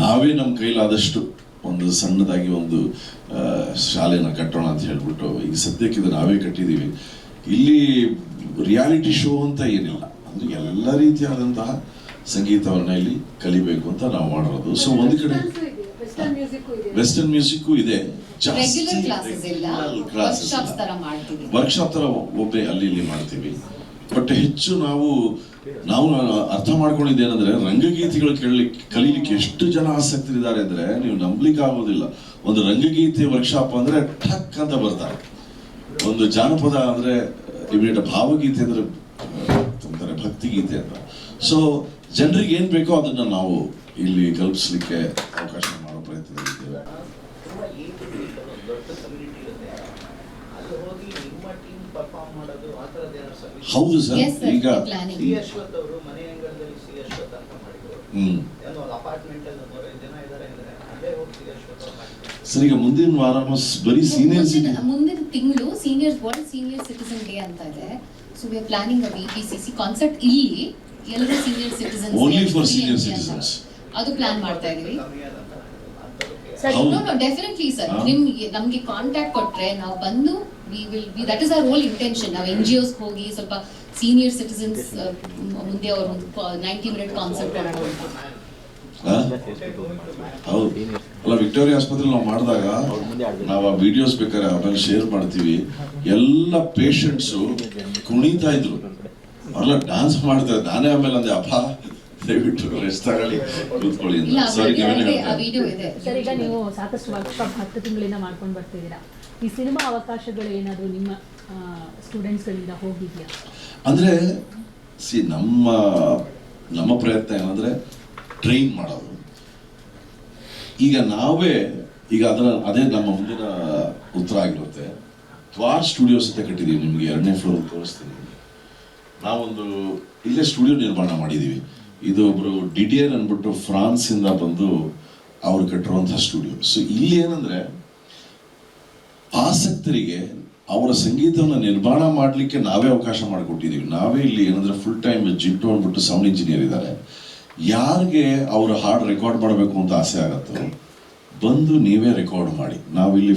ನಾವೇ ನಮ್ಮ ಕೈಲಾದಷ್ಟು ಒಂದು ಸಣ್ಣದಾಗಿ ಒಂದು ಶಾಲೆನ ಕಟ್ಟೋಣ ಅಂತ ಹೇಳ್ಬಿಟ್ಟು ಈಗ ಸದ್ಯಕ್ಕೆ ಇದು ನಾವೇ ಕಟ್ಟಿದ್ದೀವಿ. ಇಲ್ಲಿ ರಿಯಾಲಿಟಿ ಶೋ ಅಂತ ಏನಿಲ್ಲ, ಅಂದ್ರೆ ಎಲ್ಲ ರೀತಿಯಾದಂತಹ ಸಂಗೀತವನ್ನ ಇಲ್ಲಿ ಕಲಿಬೇಕು ಅಂತ ನಾವು ಮಾಡಿರೋದು. ಸೊ ಒಂದು ಕಡೆ ವೆಸ್ಟರ್ನ್ ಮ್ಯೂಸಿಕ್ ಇದೆ, ವರ್ಕ್ಶಾಪ್ ತರ ಒಬ್ಬೇ ಅಲ್ಲಿ ಇಲ್ಲಿ ಮಾಡ್ತೀವಿ. ಬಟ್ ಹೆಚ್ಚು ನಾವು ನಾವು ಅರ್ಥ ಮಾಡ್ಕೊಂಡಿದ್ದೇನೆಂದ್ರೆ ರಂಗಗೀತೆಗಳು ಕಲೀಲಿಕ್ಕೆ ಎಷ್ಟು ಜನ ಆಸಕ್ತರಿದ್ದಾರೆ ಅಂದ್ರೆ ನೀವು ನಂಬಲಿಕ್ಕೆ ಆಗೋದಿಲ್ಲ. ಒಂದು ರಂಗಗೀತೆ ವರ್ಕ್ಶಾಪ್ ಅಂದ್ರೆ ಠಕ್ ಅಂತ ಬರ್ತಾರೆ, ಒಂದು ಜಾನಪದ ಅಂದ್ರೆ ಇಮಿಡಿಯೇಟ್, ಭಾವಗೀತೆ ಅಂದ್ರೆ ಅಂತಾರೆ ಭಕ್ತಿಗೀತೆ ಅಂತ. ಸೊ ಜನರಿಗೆ ಏನ್ ಬೇಕೋ ಅದನ್ನ ನಾವು ಇಲ್ಲಿ ಕಲ್ಪಿಸ್ಲಿಕ್ಕೆ ಅವಕಾಶ ಮಾಡೋ ಪ್ರಯತ್ನದಲ್ಲಿದ್ದೇವೆ. ಹೌದು ಸರ್, Yes, sir, ಈಗ we're planning. ಸಿ ಅಶ್ವಥ್ ಅವರು ಮನೆ ಅಂಗಳದಲ್ಲಿ ಸಿ ಅಶ್ವಥ್ ಅಂತ ಮಾಡಿದ್ರು. ಏನೋ ಅಪಾರ್ಟ್ಮೆಂಟ್ ಅಲ್ಲಿ 100 ಜನ ಇದ್ದಾರೆ ಅಂದ್ರೆ ಅಲ್ಲೇ ಹೋಗಿ ಸಿ ಅಶ್ವಥ್ ಅವ್ರು ಮಾಡಿದ್ರು. ಸರ್ ಈಗ ಮುಂದಿನ ವಾರ ಬರೀ ಸೀನಿಯರ್ ಮುಂದಿನ ತಿಂಗಳು seniors world senior citizen day ಅಂತ ಇದೆ. So we are planning a VPCC concert ಇಲ್ಲಿ ಎಲ್ಲರೂ senior citizens only for senior citizens ಅದು ಪ್ಲಾನ್ ಮಾಡ್ತಾ ಇದೀವಿ. ಹೌದು. ನೋ ಡೆಫಿನೆಟ್ಲಿ ಸರ್, ಹಾ. ನಮ್ಗೆ ಕಾಂಟ್ಯಾಕ್ಟ್ ಕೊಟ್ರೆ ನಾವು ಬಂದು that is our hole intention. ನಾವು NGOs ಹೋಗಿ ಸ್ವಲ್ಪ ಸೀನಿಯರ್ ಸಿಟಿಸನ್ಸ್ ಮುಂದೆ ಅವರು 90-minute ಕಾನ್ಸರ್ಟ್ ಹೌದು. ಅಲ್ಲ, ವಿಕ್ಟೋರಿಯಾ ಆಸ್ಪತ್ರೆ ನಾವು ಮಾಡಿದಾಗ ನಾವು ಆ ವಿಡಿಯೋಸ್ ಬೇಕಾದ್ರೆ ಆಮೇಲೆ ಶೇರ್ ಮಾಡ್ತೀವಿ. ಎಲ್ಲ ಪೇಷಂಟ್ಸು ಕುಣಿತಾ ಇದ್ರು, ಅವರೆಲ್ಲ ಡಾನ್ಸ್ ಮಾಡ್ತಾರೆ. ನಾನೇ ಆಮೇಲೆ ಅಂದೆ, ಅಪ್ಪ ದಯವಿಟ್ಟು ರೆಸ್ಟ್ ತಗೊಳ್ಳಿ, ಕೂತ್ಕೊಳ್ಳಿ ಅಂತ. ಸಾರಿ, ಆ ವಿಡಿಯೋ ಇದೆ. ಸರ್, ಈಗ ನೀವು ಸಾಕಷ್ಟು ವರ್ಕ್ಶಾಪ್ 10 ತಿಂಗಳಿಂದ ಮಾಡ್ಕೊಂಡು ಬರ್ತಿದ್ದೀರಾ. ಈ ಸಿನಿಮಾ ಅವಕಾಶಗಳು ಏನಾದರೂ ನಿಮ್ಮ ಸ್ಟೂಡೆಂಟ್ಸ್ಗಳಿಂದ ಹೋಗಿದೆಯಾ? ಅಂದ್ರೆ ನಮ್ಮ ಪ್ರಯತ್ನ ಏನಂದ್ರೆ ಟ್ರೈನ್ ಮಾಡೋದು. ಈಗ ಅದೇ ನಮ್ಮ ಮುಂದಿನ ಉತ್ತರ ಆಗಿರುತ್ತೆ. ದ್ವಾರ್ ಸ್ಟುಡಿಯೋಸ್ ಅಂತ ಕಟ್ಟಿದೀವಿ, ನಿಮ್ಗೆ 2ನೇ ಫ್ಲೋರ್ ತೋರಿಸ್ತೀನಿ. ನಾವೊಂದು ಇಲ್ಲೇ ಸ್ಟುಡಿಯೋ ನಿರ್ಮಾಣ ಮಾಡಿದೀವಿ. ಇದು ಒಬ್ರು ಡಿಡಿಯರ್ ಅಂದ್ಬಿಟ್ಟು ಫ್ರಾನ್ಸ್ ಇಂದ ಬಂದು ಅವ್ರು ಕಟ್ಟಿರುವಂತಹ ಸ್ಟುಡಿಯೋ. ಸೊ ಇಲ್ಲಿ ಏನಂದ್ರೆ ಆಸಕ್ತರಿಗೆ ಅವರ ಸಂಗೀತವನ್ನು ನಿರ್ಮಾಣ ಮಾಡಲಿಕ್ಕೆ ನಾವೇ ಅವಕಾಶ ಮಾಡಿಕೊಟ್ಟಿದ್ದೀವಿ. ನಾವೇ ಇಲ್ಲಿ ಏನಂದ್ರೆ ಫುಲ್ ಟೈಮ್ ಜಿಂಟು ಅಂದ್ಬಿಟ್ಟು ಸೌಂಡ್ ಇಂಜಿನಿಯರ್ ಇದ್ದಾರೆ. ಯಾರಿಗೆ ಅವರ ಹಾಡು ರೆಕಾರ್ಡ್ ಮಾಡಬೇಕು ಅಂತ ಆಸೆ ಆಗತ್ತೋ ಬಂದು ನೀವೇ ರೆಕಾರ್ಡ್ ಮಾಡಿ. ನಾವಿಲ್ಲಿ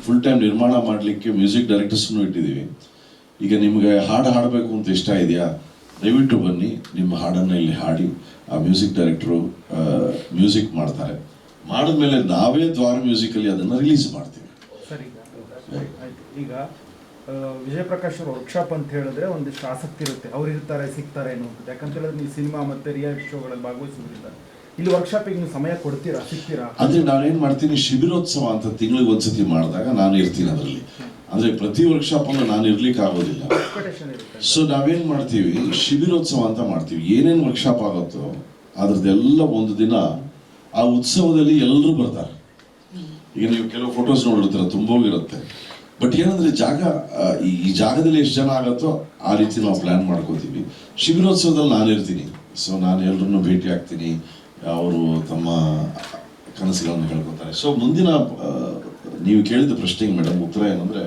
ಫುಲ್ ಟೈಮ್ ನಿರ್ಮಾಣ ಮಾಡಲಿಕ್ಕೆ ಮ್ಯೂಸಿಕ್ ಡೈರೆಕ್ಟರ್ಸ್ನು ಇಟ್ಟಿದ್ದೀವಿ. ಈಗ ನಿಮಗೆ ಹಾಡು ಹಾಡಬೇಕು ಅಂತ ಇಷ್ಟ ಇದೆಯಾ, ದಯವಿಟ್ಟು ಬನ್ನಿ, ನಿಮ್ಮ ಹಾಡನ್ನು ಇಲ್ಲಿ ಹಾಡಿ. ಆ ಮ್ಯೂಸಿಕ್ ಡೈರೆಕ್ಟರು ಮ್ಯೂಸಿಕ್ ಮಾಡ್ತಾರೆ. ಮಾಡಿದ್ಮೇಲೆ ನಾವೇ ದ್ವಾರ ಮ್ಯೂಸಿಕಲ್ಲಿ ಅದನ್ನು ರಿಲೀಸ್ ಮಾಡ್ತೀವಿ. ಸರ್, ಈಗ ವಿಜಯ್ ಪ್ರಕಾಶ್ ಅವ್ರ ವರ್ಕ್ಶಾಪ್ ಅಂತ ಹೇಳಿದ್ರೆ ಒಂದಿಷ್ಟು ಆಸಕ್ತಿ ಇರುತ್ತೆ, ಅವ್ರು ಇರ್ತಾರೆ ಸಿಗ್ತಾರೆ ಏನು ಅಂತ. ಯಾಕಂತ ಹೇಳಿದ್ರೆ ನೀವು ಸಿನಿಮಾ ಮತ್ತೆ ರಿಯಾಲಿಟಿ ಶೋಗಳಲ್ಲಿ ಭಾಗವಹಿಸೋದ್ರಿಂದ ಇಲ್ಲಿ ವರ್ಕ್ಶಾಪಿಗೆ ನೀವು ಸಮಯ ಕೊಡ್ತೀರಾ, ಸಿಗ್ತೀರಾ? ಅಂದ್ರೆ ನಾನೇನ್ ಮಾಡ್ತೀನಿ, ಶಿಬಿರೋತ್ಸವ ಅಂತ ತಿಂಗಳಿಗೆ ಒಂದ್ಸತಿ ಮಾಡಿದಾಗ ನಾನು ಇರ್ತೀನಿ ಅದರಲ್ಲಿ. ಅಂದ್ರೆ ಪ್ರತಿ ವರ್ಕ್ಶಾಪ್ ಅನ್ನು ನಾನು ಇರ್ಲಿಕ್ಕೆ ಆಗೋದಿಲ್ಲ. ಸೊ ನಾವೇನ್ ಮಾಡ್ತೀವಿ, ಶಿಬಿರೋತ್ಸವ ಅಂತ ಮಾಡ್ತೀವಿ. ಏನೇನು ವರ್ಕ್ಶಾಪ್ ಆಗುತ್ತೋ ಅದ್ರದ್ದೆಲ್ಲ ಒಂದು ದಿನ ಆ ಉತ್ಸವದಲ್ಲಿ ಎಲ್ಲರೂ ಬರ್ತಾರೆ. ಈಗ ನೀವು ಕೆಲವು ಫೋಟೋಸ್ ನೋಡಿರ್ತೀರ, ತುಂಬೋಗಿರುತ್ತೆ. ಬಟ್ ಏನಂದ್ರೆ ಈ ಜಾಗದಲ್ಲಿ ಎಷ್ಟು ಜನ ಆಗತ್ತೋ ಆ ರೀತಿ ನಾವು ಪ್ಲಾನ್ ಮಾಡ್ಕೋತೀವಿ. ಶಿಬಿರೋತ್ಸವದಲ್ಲಿ ನಾನಿರ್ತೀನಿ. ಸೊ ನಾನು ಎಲ್ಲರನ್ನು ಭೇಟಿ ಆಗ್ತೀನಿ, ಅವರು ತಮ್ಮ ಕನಸುಗಳನ್ನು ಹೇಳ್ಕೊತಾರೆ. ಸೊ ಮುಂದಿನ ನೀವು ಕೇಳಿದ ಪ್ರಶ್ನೆಗೆ ಮೇಡಮ್ ಉತ್ತರ ಏನಂದ್ರೆ,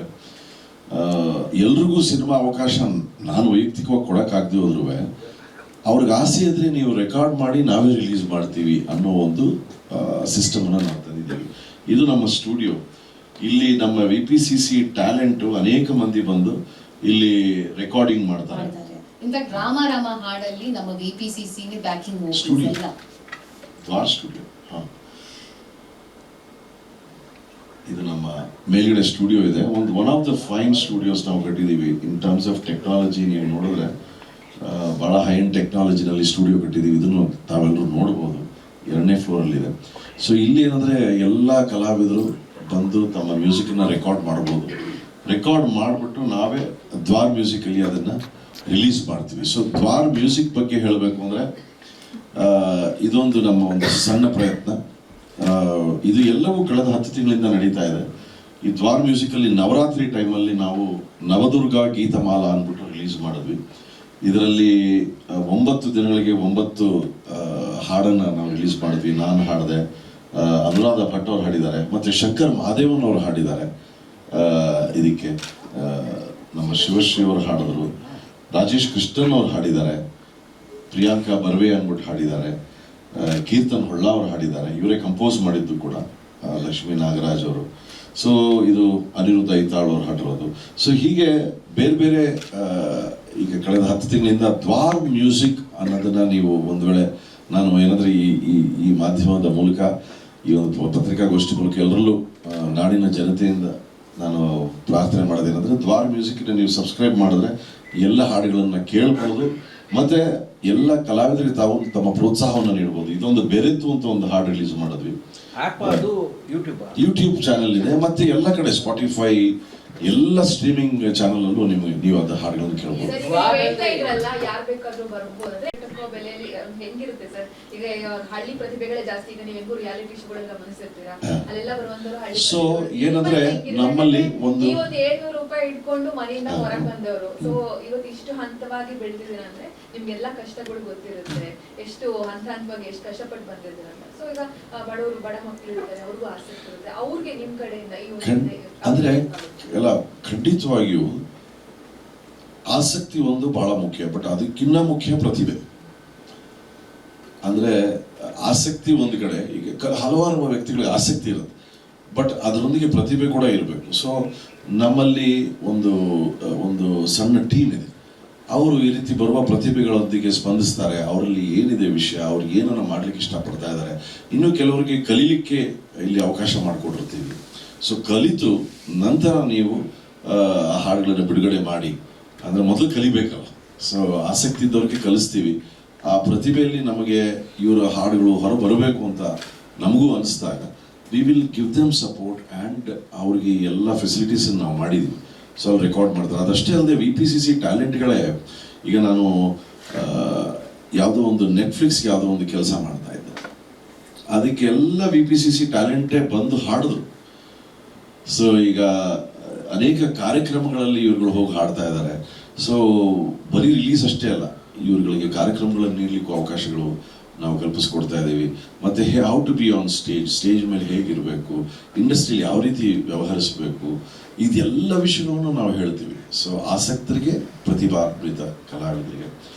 ಎಲ್ರಿಗೂ ಸಿನಿಮಾ ಅವಕಾಶ ನಾನು ವೈಯಕ್ತಿಕವಾಗಿ ಕೊಡೋಕ್ಕಾಗದೆ ಹೋದ್ರೂ ಅವ್ರಿಗೆ ಆಸೆ ಇದ್ರೆ ನೀವು ರೆಕಾರ್ಡ್ ಮಾಡಿ ನಾವೇ ರಿಲೀಸ್ ಮಾಡ್ತೀವಿ ಅನ್ನೋ ಒಂದು ಸಿಸ್ಟಮನ್ನು ನಾವು ತಂದಿದ್ದೀವಿ. ಇದು ನಮ್ಮ ಸ್ಟುಡಿಯೋ. ಇಲ್ಲಿ ನಮ್ಮ VPCC ಟ್ಯಾಲೆಂಟು ಅನೇಕ ಮಂದಿ ಬಂದು ಇಲ್ಲಿ ರೆಕಾರ್ಡಿಂಗ್ ಮಾಡ್ತಾರೆ. ಇನ್ಫ್ಯಾಕ್ಟ್ ರಾಮ ಹಾಡಲ್ಲಿ ನಮ್ಮ VPCC ಬ್ಯಾಕಿಂಗ್ ಸ್ಟುಡಿಯೋ, ದ್ವಾರ್ ಸ್ಟುಡಿಯೋ. ಇದು ನಮ್ಮ ಮೇಲ್ಗಡೆ ಸ್ಟುಡಿಯೋ ಇದೆ. One of the fine studios ನಾವು ಕಟ್ಟಿದ್ದೀವಿ. ಇನ್ ಟರ್ಮ್ಸ್ ಆಫ್ ಟೆಕ್ನಾಲಜಿ ನೀವು ನೋಡಿದ್ರೆ ಭಾಳ ಹೈ ಎಂಡ್ ಟೆಕ್ನಾಲಜಿನಲ್ಲಿ ಸ್ಟುಡಿಯೋ ಕಟ್ಟಿದ್ದೀವಿ. ಇದನ್ನು ತಾವೆಲ್ಲರೂ ನೋಡ್ಬೋದು, 2ನೇ ಫ್ಲೋರಲ್ಲಿದೆ. ಸೊ ಇಲ್ಲಿ ಏನಂದರೆ ಎಲ್ಲ ಕಲಾವಿದರು ಬಂದು ತಮ್ಮ ಮ್ಯೂಸಿಕನ್ನು ರೆಕಾರ್ಡ್ ಮಾಡ್ಬೋದು. ರೆಕಾರ್ಡ್ ಮಾಡಿಬಿಟ್ಟು ನಾವೇ ದ್ವಾರ್ ಮ್ಯೂಸಿಕಲ್ಲಿ ಅದನ್ನು ರಿಲೀಸ್ ಮಾಡ್ತೀವಿ. ಸೊ ದ್ವಾರ್ ಮ್ಯೂಸಿಕ್ ಬಗ್ಗೆ ಹೇಳಬೇಕು ಅಂದರೆ ಇದೊಂದು ನಮ್ಮ ಒಂದು ಸಣ್ಣ ಪ್ರಯತ್ನ. ಇದು ಎಲ್ಲವೂ ಕಳೆದ 10 ತಿಂಗಳಿಂದ ನಡೀತಾ ಇದೆ. ಈ ದ್ವಾರ್ ಮ್ಯೂಸಿಕಲ್ಲಿ ನವರಾತ್ರಿ ಟೈಮಲ್ಲಿ ನಾವು ನವದುರ್ಗಾ ಗೀತಮಾಲಾ ಅಂದ್ಬಿಟ್ಟು ರಿಲೀಸ್ ಮಾಡಿದ್ವಿ. ಇದರಲ್ಲಿ 9 ದಿನಗಳಿಗೆ 9 ಹಾಡನ್ನು ನಾವು ರಿಲೀಸ್ ಮಾಡಿದ್ವಿ. ನಾನು ಹಾಡಿದೆ, ಅನುರಾಧ ಭಟ್ ಅವ್ರು ಹಾಡಿದ್ದಾರೆ, ಮತ್ತು ಶಂಕರ್ ಮಹಾದೇವನ್ ಅವರು ಹಾಡಿದ್ದಾರೆ. ಇದಕ್ಕೆ ನಮ್ಮ ಶಿವಶ್ರೀ ಅವರು ಹಾಡಿದ್ರು, ರಾಜೇಶ್ ಕೃಷ್ಣನ್ ಅವ್ರು ಹಾಡಿದ್ದಾರೆ, ಪ್ರಿಯಾಂಕಾ ಬರ್ವೆ ಅಂದ್ಬಿಟ್ಟು ಹಾಡಿದ್ದಾರೆ, ಕೀರ್ತನ್ ಹೊಳ್ಳ ಅವರು ಹಾಡಿದ್ದಾರೆ. ಇವರೇ ಕಂಪೋಸ್ ಮಾಡಿದ್ದು ಕೂಡ, ಲಕ್ಷ್ಮೀ ನಾಗರಾಜ್ ಅವರು. ಸೊ ಇದು ಅನಿರುದ್ಧ ಐತಾಳ್ ಅವರು ಹಾಡಿರೋದು. ಸೊ ಹೀಗೆ ಬೇರೆ ಬೇರೆ ಈಗ ಕಳೆದ 10 ತಿಂಗಳಿಂದ ದ್ವಾರ್ ಮ್ಯೂಸಿಕ್ ಅನ್ನೋದನ್ನ ನೀವು ಒಂದು ವೇಳೆ ನಾನು ಏನಾದ್ರೆ ಈ ಮಾಧ್ಯಮದ ಮೂಲಕ, ಈ ಒಂದು ಪತ್ರಿಕಾಗೋಷ್ಠಿ ಮೂಲಕ ಎಲ್ಲರಲ್ಲೂ ನಾಡಿನ ಜನತೆಯಿಂದ ನಾನು ಪ್ರಾರ್ಥನೆ ಮಾಡೋದೇನೆಂದ್ರೆ, ದ್ವಾರ್ ಮ್ಯೂಸಿಕ್ನ ನೀವು ಸಬ್ಸ್ಕ್ರೈಬ್ ಮಾಡಿದ್ರೆ ಎಲ್ಲ ಹಾಡುಗಳನ್ನು ಕೇಳ್ಬೋದು. ಮತ್ತೆ ಎಲ್ಲ ಕಲಾವಿದರಿಗೆ ತಾವು ತಮ್ಮ ಪ್ರೋತ್ಸಾಹವನ್ನು ನೀಡಬಹುದು. ಇದೊಂದು ಬೆರೆತು ಅಂತ ಒಂದು ಹಾಡು ರಿಲೀಸ್ ಮಾಡಿದ್ವಿ. ಆ್ಯಪ್ ಅದು ಯೂಟ್ಯೂಬ್ ಚಾನೆಲ್ ಇದೆ, ಮತ್ತೆ ಎಲ್ಲ ಕಡೆ ಸ್ಪಾಟಿಫೈ ಎಲ್ಲ ಸ್ಟ್ರೀಮಿಂಗ್ ಚಾನೆಲ್ ಅಲ್ಲೂ ನೀವು ಅದ ಹಾಡುಗಳನ್ನು ಕೇಳಬಹುದು. ಯಾರು ಬೇಕಾದ್ರೂ ಬರ್ಬೋದು ಅಂದ್ರೆ ಬೆಲೆಯಲ್ಲಿ ಹೆಂಗಿರುತ್ತೆ ಸರ್? ಈಗ ಹಳ್ಳಿ ಪ್ರತಿಭೆಗಳೇ ಜಾಸ್ತಿ. ಈಗ ನೀವು ಹೆಂಗೂ ರಿಯಾಲಿಟಿ ಶೋಗಳೆಲ್ಲ ಗಮನಿಸಿರ್ತೀರಾ, ಅಲ್ಲೆಲ್ಲ ಬರುವಂತರು ಹಳ್ಳಿ. ಸೊ ಏನಂದ್ರೆ ನಮ್ಮಲ್ಲಿ ಒಂದು ಇವತ್ತು 700 ರೂಪಾಯಿ ಇಟ್ಕೊಂಡು ಮನೆಯಿಂದ ಹೊರಗೆ ಬಂದವರು. ಸೊ ಇವತ್ತು ಇಷ್ಟು ಹಂತವಾಗಿ ಬೆಳೆದಿದ್ದೀರ ಅಂದ್ರೆ ನಿಮ್ಗೆಲ್ಲ ಕಷ್ಟಗಳು ಗೊತ್ತಿರುತ್ತೆ, ಎಷ್ಟು ಹಂತವಾಗಿ ಎಷ್ಟು ಕಷ್ಟಪಟ್ಟು ಬಂದಿದ್ದೀರ ಅಂತ. ಸೊ ಈಗ ಬಡವರು ಬಡ ಮಕ್ಕಳು ಇರ್ತಾರೆ, ಅವ್ರಿಗೂ ಆಸಕ್ತಿ ಇರುತ್ತೆ, ಅವ್ರಿಗೆ ನಿಮ್ ಕಡೆಯಿಂದ ಅಂದ್ರೆ ಎಲ್ಲ ಖಂಡಿತವಾಗಿಯೂ ಆಸಕ್ತಿ ಒಂದು ಬಹಳ ಮುಖ್ಯ, ಬಟ್ ಅದಕ್ಕಿಂತ ಮುಖ್ಯ ಪ್ರತಿಭೆ. ಅಂದ್ರೆ ಆಸಕ್ತಿ ಒಂದು ಕಡೆ, ಈಗ ಹಲವಾರು ವ್ಯಕ್ತಿಗಳಿಗೆ ಆಸಕ್ತಿ ಇರುತ್ತೆ, ಬಟ್ ಅದರೊಂದಿಗೆ ಪ್ರತಿಭೆ ಕೂಡ ಇರಬೇಕು. ಸೊ ನಮ್ಮಲ್ಲಿ ಒಂದು ಸಣ್ಣ ಟೀಮ್ ಇದೆ, ಅವರು ಈ ರೀತಿ ಬರುವ ಪ್ರತಿಭೆಗಳೊಂದಿಗೆ ಸ್ಪಂದಿಸ್ತಾರೆ. ಅವರಲ್ಲಿ ಏನಿದೆ ವಿಷಯ, ಅವ್ರು ಏನನ್ನ ಮಾಡ್ಲಿಕ್ಕೆ ಇಷ್ಟಪಡ್ತಾ ಇದ್ದಾರೆ, ಇನ್ನು ಕೆಲವರಿಗೆ ಕಲೀಲಿಕ್ಕೆ ಇಲ್ಲಿ ಅವಕಾಶ ಮಾಡಿಕೊಟ್ಟಿರ್ತೀವಿ. ಸೊ ಕಲಿತು ನಂತರ ನೀವು ಹಾಡುಗಳನ್ನು ಬಿಡುಗಡೆ ಮಾಡಿ, ಅಂದ್ರೆ ಮೊದಲು ಕಲಿಬೇಕಲ್ಲ. ಸೊ ಆಸಕ್ತಿ ಇದ್ದವ್ರಿಗೆ ಕಲಿಸ್ತೀವಿ. ಆ ಪ್ರತಿಭೆಯಲ್ಲಿ ನಮಗೆ ಇವರ ಹಾಡುಗಳು ಹೊರ ಬರಬೇಕು ಅಂತ ನಮಗೂ ಅನಿಸ್ದಾಗ we will give them support and ಅವ್ರಿಗೆ ಎಲ್ಲ ಫೆಸಿಲಿಟೀಸ್ ನಾವು ಮಾಡಿದ್ವಿ. ಸೊ ಅವ್ರು ರೆಕಾರ್ಡ್ ಮಾಡ್ತಾರೆ. ಅದಷ್ಟೇ ಅಲ್ಲದೆ VPCC ಟ್ಯಾಲೆಂಟ್ಗಳೇ, ಈಗ ನಾನು ಯಾವುದೋ ಒಂದು ನೆಟ್ಫ್ಲಿಕ್ಸ್ಗೆ ಯಾವುದೋ ಒಂದು ಕೆಲಸ ಮಾಡ್ತಾ ಇದ್ದೆ, ಅದಕ್ಕೆಲ್ಲ VPCC ಟ್ಯಾಲೆಂಟೇ ಬಂದು ಹಾಡಿದ್ರು. ಸೊ ಈಗ ಅನೇಕ ಕಾರ್ಯಕ್ರಮಗಳಲ್ಲಿ ಇವ್ರುಗಳು ಹೋಗಿ ಹಾಡ್ತಾ ಇದ್ದಾರೆ. ಸೊ ಬರೀ ರಿಲೀಸ್ ಅಷ್ಟೇ ಅಲ್ಲ, ಇವ್ರುಗಳಿಗೆ ಕಾರ್ಯಕ್ರಮಗಳನ್ನು ನೀಡಲಿಕ್ಕೂ ಅವಕಾಶಗಳು ನಾವು ಕಲ್ಪಿಸ್ಕೊಡ್ತಾ ಇದ್ದೀವಿ. ಮತ್ತು how to be on stage ಮೇಲೆ ಹೇಗಿರಬೇಕು, ಇಂಡಸ್ಟ್ರಿಯಲ್ಲಿ ಯಾವ ರೀತಿ ವ್ಯವಹರಿಸಬೇಕು, ಇದೆಲ್ಲ ವಿಷಯಗಳನ್ನು ನಾವು ಹೇಳ್ತೀವಿ. ಸೊ ಆಸಕ್ತರಿಗೆ, ಪ್ರತಿಭಾನ್ವಿತ ಕಲಾವಿದರಿಗೆ.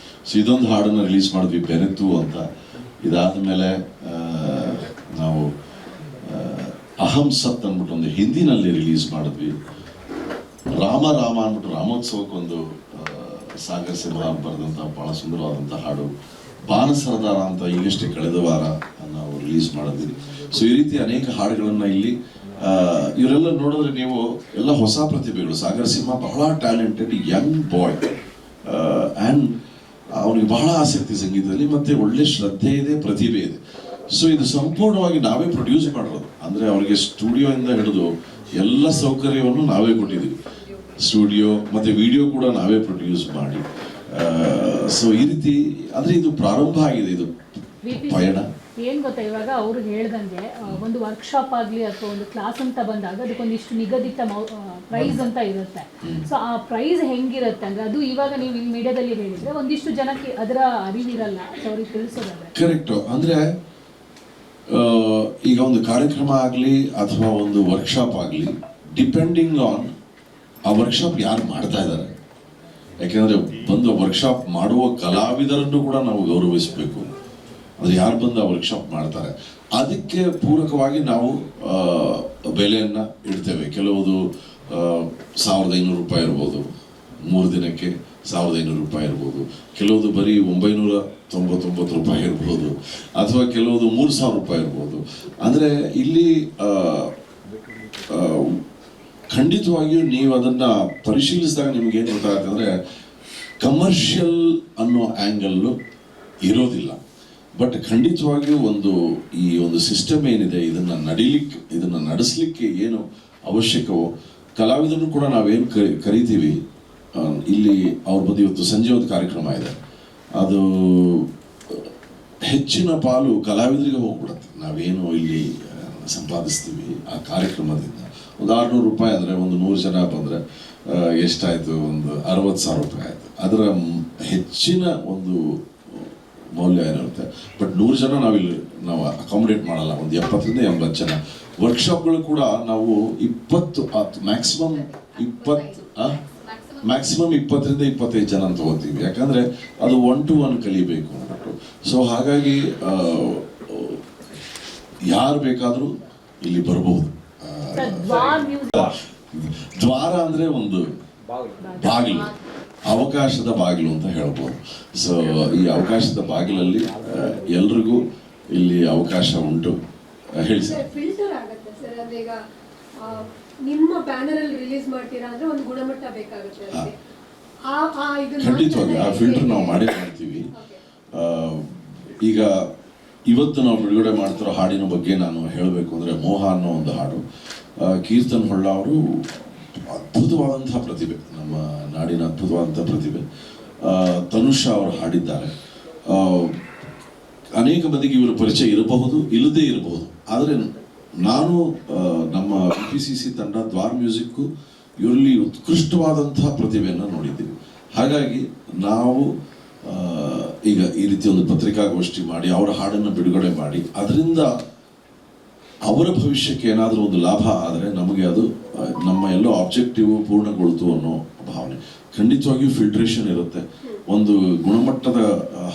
ಸೊ ಇದೊಂದು ಹಾಡನ್ನು ರಿಲೀಸ್ ಮಾಡಿದ್ವಿ, ಬೆರೆತು ಅಂತ. ಇದಾದ ಮೇಲೆ ನಾವು ಅಹಂ ಸತ್ ಅಂದ್ಬಿಟ್ಟು ಒಂದು ಹಿಂದಿನಲ್ಲಿ ರಿಲೀಸ್ ಮಾಡಿದ್ವಿ. ರಾಮ ರಾಮ ಅಂದ್ಬಿಟ್ಟು ರಾಮೋತ್ಸವಕ್ಕೊಂದು ಸಾಗರ್ ಸಿಂಹ ಬರೆದಂಥ ಬಹಳ ಸುಂದರವಾದಂಥ ಹಾಡು. ಬಾನಸರದಾರ ಅಂತ ಈಗಷ್ಟೇ ಕಳೆದ ವಾರ ನಾವು ರಿಲೀಸ್ ಮಾಡಿದ್ವಿ. ಸೊ ಈ ರೀತಿ ಅನೇಕ ಹಾಡುಗಳನ್ನು ಇಲ್ಲಿ ಇವರೆಲ್ಲ ನೋಡಿದ್ರೆ ನೀವು ಎಲ್ಲ ಹೊಸ ಪ್ರತಿಭೆಗಳು. ಸಾಗರ್ ಸಿಂಹ ಬಹಳ ಟ್ಯಾಲೆಂಟೆಡ್ ಯಂಗ್ ಬಾಯ್, ಆ್ಯಂಡ್ ಅವನಿಗೆ ಬಹಳ ಆಸಕ್ತಿ ಸಂಗೀತದಲ್ಲಿ, ಮತ್ತೆ ಒಳ್ಳೆ ಶ್ರದ್ಧೆ ಇದೆ, ಪ್ರತಿಭೆ ಇದೆ. ಸೊ ಇದು ಸಂಪೂರ್ಣವಾಗಿ ನಾವೇ ಪ್ರೊಡ್ಯೂಸ್ ಮಾಡಿರೋದು. ಅಂದರೆ ಅವರಿಗೆ ಸ್ಟುಡಿಯೋಯಿಂದ ಹಿಡಿದು ಎಲ್ಲ ಸೌಕರ್ಯವನ್ನು ನಾವೇ ಕೊಟ್ಟಿದ್ದೀವಿ. ಸ್ಟುಡಿಯೋ ಮತ್ತು ವಿಡಿಯೋ ಕೂಡ ನಾವೇ ಪ್ರೊಡ್ಯೂಸ್ ಮಾಡಿ. ಸೊ ಈ ರೀತಿ ಅಂದರೆ ಇದು ಪ್ರಾರಂಭ ಆಗಿದೆ, ಇದು ಪಯಣ. ಏನು ಗೊತ್ತಾ, ಇವಾಗ ಅವರು ಹೇಳ್ದಂಗೆ ಒಂದು ವರ್ಕ್ಶಾಪ್ ಆಗಲಿ ಅಥವಾ ಒಂದು ಕ್ಲಾಸ್ ಅಂತ ಬಂದಾಗ ಅದಕ್ಕೊಂದಿಷ್ಟು ನಿಗದಿತ ಪ್ರೈಸ್ ಅಂತ ಇರುತ್ತೆ. ಸೊ ಆ ಪ್ರೈಸ್ ಹೆಂಗಿರುತ್ತೆ ಅಂದರೆ ಅದು ಇವಾಗ ನೀವು ಇಲ್ಲಿ ಮೀಡಿಯಾದಲ್ಲಿ ಹೇಳಿದರೆ ಒಂದಿಷ್ಟು ಜನಕ್ಕೆ ಅದರ ಅರಿವಿರಲ್ಲ. ಸೊ ಅವ್ರಿಗೆ ತಿಳಿಸೋದಾದ್ರೆ ಕರೆಕ್ಟು. ಅಂದರೆ ಈಗ ಒಂದು ಕಾರ್ಯಕ್ರಮ ಆಗಲಿ ಅಥವಾ ಒಂದು ವರ್ಕ್ಶಾಪ್ ಆಗಲಿ, ಡಿಪೆಂಡಿಂಗ್ ಆನ್ ಆ ವರ್ಕ್ಶಾಪ್ ಯಾರು ಮಾಡ್ತಾ ಇದ್ದಾರೆ. ಯಾಕೆಂದರೆ ಬಂದು ವರ್ಕ್ಶಾಪ್ ಮಾಡುವ ಕಲಾವಿದರನ್ನು ಕೂಡ ನಾವು ಗೌರವಿಸಬೇಕು. ಅಂದರೆ ಯಾರು ಬಂದು ಆ ವರ್ಕ್ಶಾಪ್ ಮಾಡ್ತಾರೆ ಅದಕ್ಕೆ ಪೂರಕವಾಗಿ ನಾವು ಬೆಲೆಯನ್ನು ಇಡ್ತೇವೆ. ಕೆಲವುದು 1500 ರೂಪಾಯಿ ಇರ್ಬೋದು, 3 ದಿನಕ್ಕೆ 1500 ರೂಪಾಯಿ ಇರ್ಬೋದು. ಕೆಲವುದು ಬರೀ 999 ರೂಪಾಯಿ ಇರ್ಬೋದು, ಅಥವಾ ಕೆಲವುದು 3000 ರೂಪಾಯಿ ಇರ್ಬೋದು. ಅಂದರೆ ಇಲ್ಲಿ ಖಂಡಿತವಾಗಿಯೂ ನೀವು ಅದನ್ನು ಪರಿಶೀಲಿಸಿದಾಗ ನಿಮ್ಗೆ ಏನು ಗೊತ್ತಾಗುತ್ತೆ ಅಂದರೆ ಕಮರ್ಷಿಯಲ್ ಅನ್ನೋ ಆ್ಯಂಗಲ್ಲು ಇರೋದಿಲ್ಲ. ಬಟ್ ಖಂಡಿತವಾಗಿಯೂ ಈ ಒಂದು ಸಿಸ್ಟಮ್ ಏನಿದೆ, ಇದನ್ನು ನಡೆಸಲಿಕ್ಕೆ ಏನು ಅವಶ್ಯಕವೋ, ಕಲಾವಿದರನ್ನು ಕೂಡ ನಾವೇನು ಕರಿತೀವಿ. ಇಲ್ಲಿ ಅವ್ರ ಬಂದು ಇವತ್ತು ಸಂಜೆ ಒಂದು ಕಾರ್ಯಕ್ರಮ ಇದೆ, ಅದು ಹೆಚ್ಚಿನ ಪಾಲು ಕಲಾವಿದರಿಗೆ ಹೋಗ್ಬಿಡುತ್ತೆ. ನಾವೇನು ಇಲ್ಲಿ ಸಂಪಾದಿಸ್ತೀವಿ ಆ ಕಾರ್ಯಕ್ರಮದಿಂದ ಒಂದು 600 ರೂಪಾಯಿ ಅಂದರೆ ಒಂದು 100 ಜನ ಬಂದರೆ ಎಷ್ಟಾಯಿತು, ಒಂದು 60,000 ರೂಪಾಯಿ ಆಯಿತು. ಅದರ ಹೆಚ್ಚಿನ ಒಂದು ಮೌಲ್ಯ ಏನಿರುತ್ತೆ. ಬಟ್ 100 ಜನ ನಾವು ಅಕಾಮಿಡೇಟ್ ಮಾಡಲ್ಲ, ಒಂದು 70ರಿಂದ 80 ಜನ. ವರ್ಕ್ಶಾಪ್ಗಳು ಕೂಡ ನಾವು 20 ಮ್ಯಾಕ್ಸಿಮಮ್ 20ರಿಂದ 25 ಜನ ಅಂತ ತಗೋತೀವಿ. ಯಾಕಂದರೆ ಅದು 1 to 1 ಕಲಿಬೇಕು ಅಂದ್ಬಿಟ್ಟು. ಸೊ ಹಾಗಾಗಿ ಯಾರು ಬೇಕಾದರೂ ಇಲ್ಲಿ ಬರಬಹುದು. ದ್ವಾರ ಅಂದರೆ ಒಂದು ಬಾಗಿಲು, ಅವಕಾಶದ ಬಾಗಿಲು ಅಂತ ಹೇಳ್ಬೋದು. ಸೊ ಈ ಅವಕಾಶದ ಬಾಗಿಲಲ್ಲಿ ಎಲ್ರಿಗೂ ಇಲ್ಲಿ ಅವಕಾಶ ಉಂಟು. ಹೇಳಿ ಸರ್. ಫಿಲ್ಟರ್ ಆಗುತ್ತೆ ಸರ್, ಅಂದ್ರೆ ಈಗ ನಿಮ್ಮ ಬ್ಯಾನರ್ ಅಲ್ಲಿ ರಿಲೀಸ್ ಮಾಡ್ತೀರಾ ಅಂದ್ರೆ ಒಂದು ಗುಣಮಟ್ಟ ಬೇಕಾಗುತ್ತೆ. ಖಂಡಿತವಾಗಿ ಆ ಫಿಲ್ಟರ್ ನಾವು ಮಾಡೇ ಮಾಡ್ತೀವಿ. ಈಗ ಇವತ್ತು ನಾವು ಬಿಡುಗಡೆ ಮಾಡ್ತಿರೋ ಹಾಡಿನ ಬಗ್ಗೆ ನಾನು ಹೇಳಬೇಕು ಅಂದರೆ ಮೋಹ ಅನ್ನೋ ಒಂದು ಹಾಡು, ಕೀರ್ತನ್ ಹೊಳ್ಳ ಅವರು ಅದ್ಭುತವಾದಂತಹ ಪ್ರತಿಭೆ, ನಮ್ಮ ನಾಡಿನ ಅದ್ಭುತವಾದಂಥ ಪ್ರತಿಭೆ. ತನುಷ ಅವರು ಹಾಡಿದ್ದಾರೆ. ಅನೇಕ ಮಂದಿಗೆ ಇವರ ಪರಿಚಯ ಇರಬಹುದು, ಇಲ್ಲದೇ ಇರಬಹುದು. ಆದರೆ ನಾನು ನಮ್ಮ PPCC ತಂಡ ದ್ವಾರ್ ಮ್ಯೂಸಿಕ್ಕು ಇವರಲ್ಲಿ ಉತ್ಕೃಷ್ಟವಾದಂತಹ ಪ್ರತಿಭೆಯನ್ನು ನೋಡಿದ್ದೀವಿ. ಹಾಗಾಗಿ ನಾವು ಈಗ ಈ ರೀತಿ ಒಂದು ಪತ್ರಿಕಾಗೋಷ್ಠಿ ಮಾಡಿ ಅವರ ಹಾಡನ್ನು ಬಿಡುಗಡೆ ಮಾಡಿ ಅದರಿಂದ ಅವರ ಭವಿಷ್ಯಕ್ಕೆ ಏನಾದರೂ ಒಂದು ಲಾಭ ಆದರೆ ನಮಗೆ ಅದು ನಮ್ಮ ಎಲ್ಲೋ ಆಬ್ಜೆಕ್ಟಿವ್ ಪೂರ್ಣಗೊಳ್ತು ಅನ್ನೋ ಭಾವನೆ. ಖಂಡಿತವಾಗಿಯೂ ಫಿಲ್ಟ್ರೇಷನ್ ಇರುತ್ತೆ. ಒಂದು ಗುಣಮಟ್ಟದ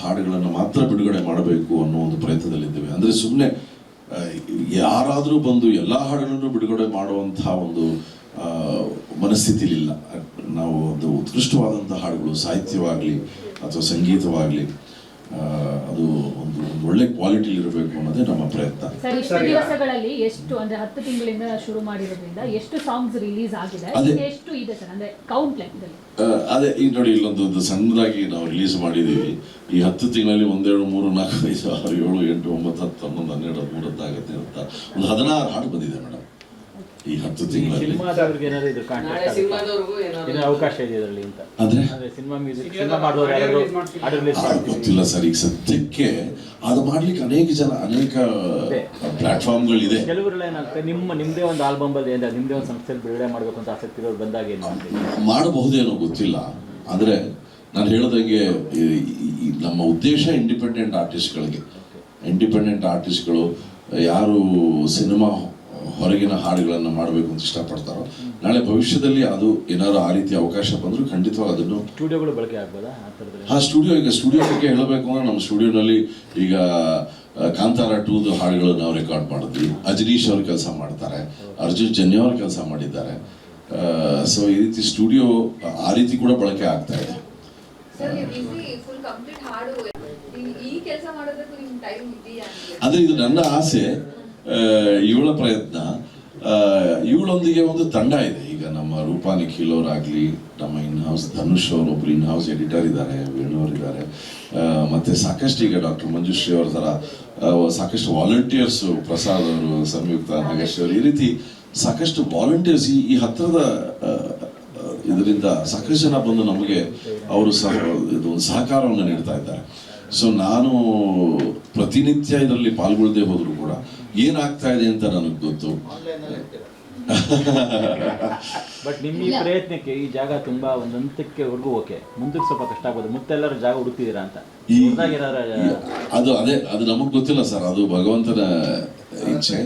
ಹಾಡುಗಳನ್ನು ಮಾತ್ರ ಬಿಡುಗಡೆ ಮಾಡಬೇಕು ಅನ್ನೋ ಒಂದು ಪ್ರಯತ್ನದಲ್ಲಿದ್ದೇವೆ. ಅಂದರೆ ಸುಮ್ಮನೆ ಯಾರಾದರೂ ಬಂದು ಎಲ್ಲ ಹಾಡುಗಳನ್ನು ಬಿಡುಗಡೆ ಮಾಡುವಂತಹ ಒಂದು ಮನಸ್ಥಿತಿಲಿಲ್ಲ. ನಾವು ಒಂದು ಉತ್ಕೃಷ್ಟವಾದಂಥ ಹಾಡುಗಳು, ಸಾಹಿತ್ಯವಾಗಲಿ ಅಥವಾ ಸಂಗೀತವಾಗಲಿ, ಅದು ಒಂದು ಒಳ್ಳೆ ಕ್ವಾಲಿಟಿ ಇರಬೇಕು ಅನ್ನೋದೇ ನಮ್ಮ ಪ್ರಯತ್ನ. ಸರ್, ಇಷ್ಟು ದಿವಸಗಳಲ್ಲಿ ಎಷ್ಟು ಅಂದ್ರೆ 10 ತಿಂಗಳಿಂದ ಶುರು ಮಾಡಿರೋದ್ರಿಂದ ಎಷ್ಟು ಸಾಂಗ್ಸ್ ರಿಲೀಸ್ ಆಗಿದೆ, ಎಷ್ಟು ಇದೆ ಸರ್ ಅಂದ್ರೆ ಕೌಂಟ್ ಲೆಕ್ಕದಲ್ಲಿ? ಅದೇ ಈಗ ನೋಡಿ, ಇಲ್ಲೊಂದು ಸಣ್ಣದಾಗಿ ನಾವು ರಿಲೀಸ್ ಮಾಡಿದ್ದೀವಿ. ಈ 10 ತಿಂಗಳಲ್ಲಿ 1 2 3 4 5 6 7 8 9 10 11 12 13 ಆಗುತ್ತೆ ಅಂತ ಒಂದು 16 ಹಾಡು ಬಂದಿದೆ ಮೇಡಮ್ ಈ 10 ತಿಂಗಳಲ್ಲಿ. ಸಿನಿಮಾದವ್ರಿಗೆ ಏನಾದ್ರು ಇದ್ರ ನಾಳೆ ಸಿನಿಮಾದವ್ರಿಗೂ ಏನಾದ್ರು ಅವಕಾಶ ಇದೆ ಇದರಲ್ಲಿ ಅಂತ ಅಂದ್ರೆ ಸಿನಿಮಾ ಮ್ಯೂಸಿಕ್ ಸಿನಿಮಾ ಮಾಡೋರು ಯಾರು ಹಾಡು ರಿಲೀಸ್ ಮಾಡ್ತೀವಿ ಗೊತ್ತಿಲ್ಲ ಸರ್. ಈಗ ಸದ್ಯಕ್ಕೆ ಅದು ಮಾಡ್ಲಿಕ್ಕೆ ಅನೇಕ ಪ್ಲಾಟ್ಫಾರ್ಮ್ಗಳಿದೆ. ಕೆಲವರೆಲ್ಲ ಏನಾಗುತ್ತೆ, ನಿಮ್ಮದೇ ಒಂದು ಆಲ್ಬಮ್ ಅಲ್ಲಿ ನಿಮ್ಮದೇ ಒಂದು ಸಂಸ್ಥೆಯಲ್ಲಿ ಬಿಡುಗಡೆ ಮಾಡಬೇಕು ಅಂತ ಆಸಕ್ತಿ ಇರೋರು ಬಂದಾಗ ಏನು ಮಾಡ್ತೀವಿ? ಮಾಡಬಹುದೇನೋ ಗೊತ್ತಿಲ್ಲ. ಆದರೆ ನಾನು ಹೇಳೋದಂಗೆ ನಮ್ಮ ಉದ್ದೇಶ ಇಂಡಿಪೆಂಡೆಂಟ್ ಆರ್ಟಿಸ್ಟ್ಗಳು ಯಾರು ಸಿನಿಮಾ ಹೊರಗಿನ ಹಾಡುಗಳನ್ನು ಮಾಡಬೇಕು ಅಂತ ಇಷ್ಟಪಡ್ತಾರೋ, ನಾಳೆ ಭವಿಷ್ಯದಲ್ಲಿ ಅದು ಏನಾದ್ರು ಆ ರೀತಿ ಅವಕಾಶ ಬಂದರೂ ಖಂಡಿತವಾಗಿ ಅದನ್ನು ಸ್ಟುಡಿಯೋಗಳು ಬಳಕೆ ಆಗ್ಬೋದಾ ಆ ಥರದಲ್ಲಿ? ಸ್ಟುಡಿಯೋ ಬಗ್ಗೆ ಹೇಳಬೇಕು ಅಂದ್ರೆ ನಮ್ಮ ಸ್ಟುಡಿಯೋನಲ್ಲಿ ಈಗ ಕಾಂತಾರ 2 ಹಾಡುಗಳು ನಾವು ರೆಕಾರ್ಡ್ ಮಾಡಿದ್ವಿ. ಅಜನೀಶ್ ಅವರು ಕೆಲಸ ಮಾಡ್ತಾರೆ, ಅರ್ಜುನ್ ಜನ್ಯ ಅವರು ಕೆಲಸ ಮಾಡಿದ್ದಾರೆ. ಸೊ ಈ ರೀತಿ ಸ್ಟುಡಿಯೋ ಆ ರೀತಿ ಕೂಡ ಬಳಕೆ ಆಗ್ತಾ ಇದೆ. ಅಂದ್ರೆ ಇದು ನನ್ನ ಆಸೆ, ಇವಳ ಪ್ರಯತ್ನ. ಇವಳೊಂದಿಗೆ ಒಂದು ತಂಡ ಇದೆ. ಈಗ ನಮ್ಮ ರೂಪಾ ನಿಖಿಲ್ ಅವರಾಗ್ಲಿ, ನಮ್ಮ ಇನ್ಹೌಸ್ ಧನುಷ್ ಅವರು ಒಬ್ರು ಇನ್ಹೌಸ್ ಎಡಿಟರ್ ಇದ್ದಾರೆ, ವೇಣುವರಿದ್ದಾರೆ, ಮತ್ತೆ ಸಾಕಷ್ಟು ಈಗ ಡಾಕ್ಟರ್ ಮಂಜುಶ್ರೀ ಅವ್ರ ಥರ ಸಾಕಷ್ಟು ವಾಲಂಟಿಯರ್ಸ್, ಪ್ರಸಾದ್ ಅವರು, ಸಂಯುಕ್ತ, ನಾಗೇಶ್ ಅವರು, ಈ ರೀತಿ ಸಾಕಷ್ಟು ವಾಲಂಟಿಯರ್ಸ್ ಈ ಹತ್ತಿರದ ಇದರಿಂದ ಸಾಕಷ್ಟು ಜನ ಬಂದು ನಮಗೆ ಅವರು ಇದು ಒಂದು ಸಹಕಾರವನ್ನು ನೀಡ್ತಾ ಇದ್ದಾರೆ. ಸೊ ನಾನು ಪ್ರತಿನಿತ್ಯ ಇದರಲ್ಲಿ ಪಾಲ್ಗೊಳ್ಳದೆ ಹೋದ್ರು ಕೂಡ ಏನಾಗ್ತಾ ಇದೆ ಅಂತ ನನಗೆ ಗೊತ್ತು. ಬಟ್ ನಿಮ್ಮ ಈ ಪ್ರಯತ್ನಕ್ಕೆ ಈ ಜಾಗ ತುಂಬಾ ಒಂದು ಹಂತಕ್ಕೆವರೆಗೂ ಓಕೆ, ಮುಂದಕ್ಕೆ ಸ್ವಲ್ಪ ಕಷ್ಟ ಆಗ್ಬೋದು. ಮುತ್ತೆಲ್ಲರೂ ಜಾಗ ಹುಡುಕ್ತಿದ್ದೀರಾ ಅಂತ ಅದು ನಮಗ್ ಗೊತ್ತಿಲ್ಲ ಸರ್, ಅದು ಭಗವಂತನ ಇಚ್ಛೆ.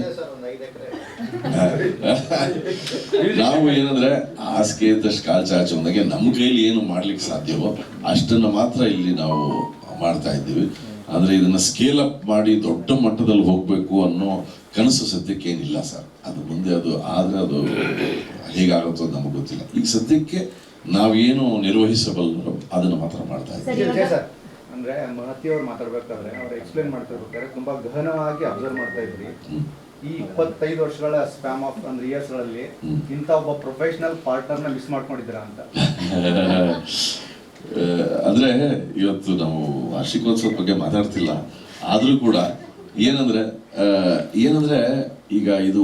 ನಾವು ಏನಂದ್ರೆ ಹಾಸಿಗೆ ಇದ್ದಷ್ಟು ಕಾಲ್ ಚಾಚು ಅಂದಾಗೆ ನಮ್ಮ ಕೈಲಿ ಏನು ಮಾಡ್ಲಿಕ್ಕೆ ಸಾಧ್ಯವೋ ಅಷ್ಟನ್ನ ಮಾತ್ರ ಇಲ್ಲಿ ನಾವು ಮಾಡ್ತಾ ಇದ್ದೀವಿ. ಅಂದ್ರೆ ಇದನ್ನ ಸ್ಕೇಲ್ ಅಪ್ ಮಾಡಿ ದೊಡ್ಡ ಮಟ್ಟದಲ್ಲಿ ಹೋಗ್ಬೇಕು ಅನ್ನೋ ಕನಸು ಸದ್ಯಕ್ಕೆ ಏನಿಲ್ಲ ಸರ್. ಅದು ಮುಂದೆ ಅದು ಆದ್ರೆ ಅದು ಹೇಗಾಗುತ್ತೋ ನಮಗೆ ಗೊತ್ತಿಲ್ಲ. ಈಗ ಸದ್ಯಕ್ಕೆ ನಾವೇನು ನಿರ್ವಹಿಸಬಲ್ಲರೋ ಅದನ್ನ ಮಾತ್ರ ಮಾಡ್ತಾ ಇದ್ದೀವಿ. ಅಂದ್ರೆ ಮಹತಿಯವ್ರು ಮಾತಾಡ್ಬೇಕಾದ್ರೆ ಅವ್ರು ಎಕ್ಸ್ಪ್ಲೇನ್ ಮಾಡ್ತಿರ್ಬೇಕಾದ್ರೆ ತುಂಬಾ ಗಹನವಾಗಿ ಅಬ್ಸರ್ವ್ ಮಾಡ್ತಾ ಇದ್ರಿ. ಈ 25 ವರ್ಷಗಳ ಸ್ಪ್ಯಾಮ್ ಆಫ್ ಅಂದ್ರೆ ಇಯರ್ಸ್ ಗಳಲ್ಲಿ ಇಂಥ ಒಬ್ಬ ಪ್ರೊಫೆಷನಲ್ ಪಾರ್ಟ್ನರ್ ನ ಮಿಸ್ ಮಾಡ್ಕೊಂಡಿದ್ದೀರಾ ಅಂತ. ಅಂದ್ರೆ ಇವತ್ತು ನಾವು ವಾರ್ಷಿಕೋತ್ಸವದ ಬಗ್ಗೆ ಮಾತಾಡ್ತಿಲ್ಲ, ಆದ್ರೂ ಕೂಡ ಏನಂದ್ರೆ ಈಗ ಇದು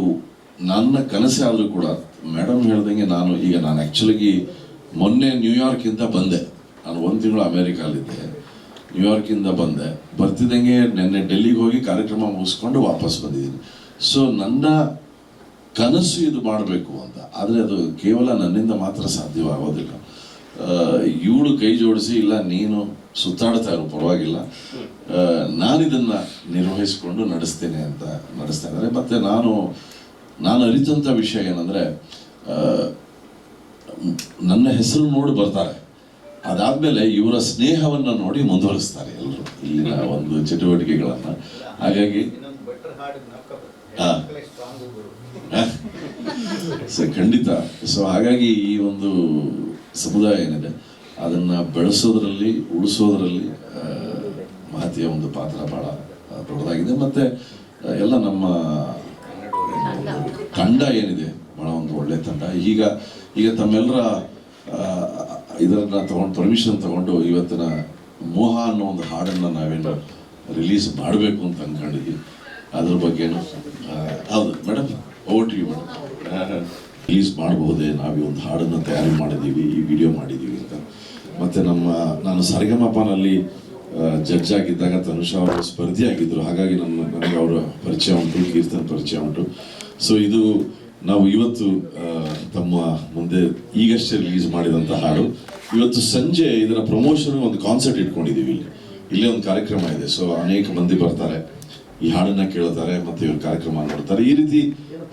ನನ್ನ ಕನಸೆ ಆದ್ರೂ ಕೂಡ ಮೇಡಮ್ ಹೇಳ್ದಂಗೆ ನಾನು ಆಕ್ಚುಲಿ ಮೊನ್ನೆ ನ್ಯೂಯಾರ್ಕ್ ಇಂದ ಬಂದೆ. ನಾನು 1 ತಿಂಗಳು ಅಮೆರಿಕಲ್ಲಿದ್ದೆ, ನ್ಯೂಯಾರ್ಕ್ ಇಂದ ಬಂದೆ. ಬರ್ತಿದ್ದಂಗೆ ನೆನ್ನೆ ಡೆಲ್ಲಿಗೆ ಹೋಗಿ ಕಾರ್ಯಕ್ರಮ ಮುಗಿಸ್ಕೊಂಡು ವಾಪಸ್ ಬಂದಿದ್ದೀನಿ. ಸೊ ನನ್ನ ಕನಸು ಇದು ಮಾಡಬೇಕು ಅಂತ, ಆದರೆ ಅದು ಕೇವಲ ನನ್ನಿಂದ ಮಾತ್ರ ಸಾಧ್ಯವಾಗೋದಿಲ್ಲ. ಇವಳು ಕೈ ಜೋಡಿಸಿ ಇಲ್ಲ ನೀನು ಸುತ್ತಾಡ್ತಾ ಇರೋ ಪರವಾಗಿಲ್ಲ, ನಾನಿದನ್ನ ನಿರ್ವಹಿಸಿಕೊಂಡು ನಡೆಸ್ತೇನೆ ಅಂತ ನಡೆಸ್ತಾ ಇದ್ದಾರೆ. ಮತ್ತೆ ನಾನು ಅರಿತಂಥ ವಿಷಯ ಏನಂದ್ರೆ, ನನ್ನ ಹೆಸರು ನೋಡಿ ಬರ್ತಾರೆ, ಅದಾದ್ಮೇಲೆ ಇವರ ಸ್ನೇಹವನ್ನ ನೋಡಿ ಮುಂದುವರಿಸ್ತಾರೆ ಎಲ್ಲರೂ ಇಲ್ಲಿನ ಒಂದು ಚಟುವಟಿಕೆಗಳನ್ನ. ಹಾಗಾಗಿ ಖಂಡಿತ. ಸೊ ಹಾಗಾಗಿ ಈ ಒಂದು ಸಮುದಾಯ ಏನಿದೆ ಅದನ್ನ ಬೆಳೆಸೋದ್ರಲ್ಲಿ, ಉಳಿಸೋದ್ರಲ್ಲಿ ಮಹತಿಯ ಒಂದು ಪಾತ್ರ ಬಹಳ ದೊಡ್ಡದಾಗಿದೆ. ಮತ್ತೆ ಎಲ್ಲ ನಮ್ಮ ತಂಡ ಏನಿದೆ ಬಹಳ ಒಂದು ಒಳ್ಳೆ ತಂಡ. ಈಗ ತಮ್ಮೆಲ್ಲರ ಇದನ್ನ ತಗೊಂಡು ಪರ್ಮಿಷನ್ ತಗೊಂಡು ಇವತ್ತಿನ ಮೋಹ ಅನ್ನೋ ಒಂದು ಹಾಡನ್ನು ನಾವೇನು ರಿಲೀಸ್ ಮಾಡಬೇಕು ಅಂತ ಅಂದ್ಕೊಂಡಿದ್ವಿ. ಅದ್ರ ಬಗ್ಗೆನೂ ಹೌದು madam, over to you madam. Release ಮಾಡಬಹುದೇ, ನಾವು ಒಂದು ಹಾಡನ್ನು ತಯಾರಿ ಮಾಡಿದ್ದೀವಿ, ಈ ವಿಡಿಯೋ ಮಾಡಿದ್ದೀವಿ ಅಂತ. ಮತ್ತು ನಾನು ಸರಿಗಮಪನಲ್ಲಿ ಜಡ್ಜ್ ಆಗಿದ್ದಾಗ ತನುಷಾ ಅವರು ಸ್ಪರ್ಧಿ ಆಗಿದ್ದರು, ಹಾಗಾಗಿ ನನಗೆ ಅವರ ಪರಿಚಯ ಉಂಟು, ಕೀರ್ತನ್ ಪರಿಚಯ ಉಂಟು. ಸೊ ಇದು ನಾವು ಇವತ್ತು ತಮ್ಮ ಮುಂದೆ ಈಗಷ್ಟೇ ರಿಲೀಸ್ ಮಾಡಿದಂಥ ಹಾಡು. ಇವತ್ತು ಸಂಜೆ ಇದರ ಪ್ರಮೋಷನ್ ಒಂದು ಕಾನ್ಸರ್ಟ್ ಇಟ್ಕೊಂಡಿದ್ದೀವಿ, ಇಲ್ಲೇ ಒಂದು ಕಾರ್ಯಕ್ರಮ ಇದೆ. ಸೊ ಅನೇಕ ಮಂದಿ ಬರ್ತಾರೆ, ಈ ಹಾಡನ್ನು ಕೇಳ್ತಾರೆ ಮತ್ತು ಇವ್ರ ಕಾರ್ಯಕ್ರಮ ನೋಡ್ತಾರೆ. ಈ ರೀತಿ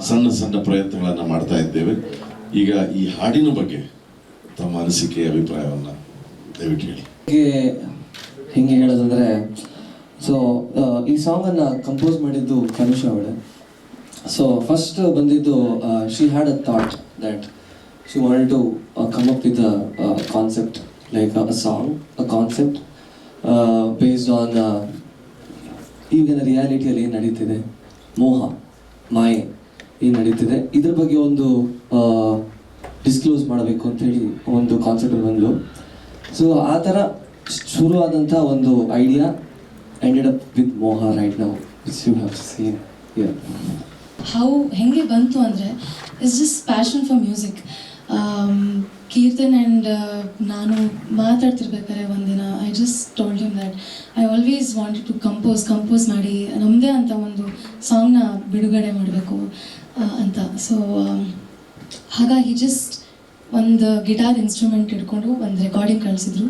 ಸಣ್ಣ ಸಣ್ಣ ಪ್ರಯತ್ನಗಳನ್ನು ಮಾಡ್ತಾ ಇದ್ದೇವೆ. ಈಗ ಈ ಹಾಡಿನ ಬಗ್ಗೆ ತಮ್ಮ ಅನಿಸಿಕೆ, ಅಭಿಪ್ರಾಯವನ್ನು ದಯವಿಟ್ಟು ಹೇಳಿ. ಹೆಂಗೆ ಹೇಳೋದಂದರೆ, ಸೊ ಈ ಸಾಂಗನ್ನು ಕಂಪೋಸ್ ಮಾಡಿದ್ದು ತನುಷಾ ಅವಳೇ. ಸೊ ಫಸ್ಟ್ ಬಂದಿದ್ದು, she had a thought that she wanted to come up with a concept, like a song, a concept based on ಈಗಿನ ರಿಯಾಲಿಟಿಯಲ್ಲಿ ಏನು ನಡೀತಿದೆ, ಮೋಹ ಮಾಯೆ ಏನು ನಡೀತಿದೆ, ಇದ್ರ ಬಗ್ಗೆ ಒಂದು ಡಿಸ್ಕ್ಲೋಸ್ ಮಾಡಬೇಕು ಅಂತೇಳಿ ಒಂದು ಕಾನ್ಸೆಪ್ಟ್ ಬಂದು. ಸೊ ಆ ಥರ ಶುರುವಾದಂಥ ಒಂದು idea ended up with Moha right now, which you have seen here. ಹೆಂಗೆ ಬಂತು ಅಂದರೆ, it's just passion for music. Keerthan and ನಾನು ಮಾತಾಡ್ತಿರ್ಬೇಕಾದ್ರೆ ಒಂದಿನ I just told him that I always wanted to compose ಮಾಡಿ ನಮ್ಮದೇ ಅಂತ ಒಂದು ಸಾಂಗ್ನ ಬಿಡುಗಡೆ ಮಾಡಬೇಕು ಅಂತ. ಸೊ ಹಾಗಾಗಿ ಜಸ್ಟ್ ಒಂದು ಗಿಟಾರ್ ಇನ್ಸ್ಟ್ರೂಮೆಂಟ್ ಇಟ್ಕೊಂಡು ಒಂದು ರೆಕಾರ್ಡಿಂಗ್ ಕಳಿಸಿದ್ರು.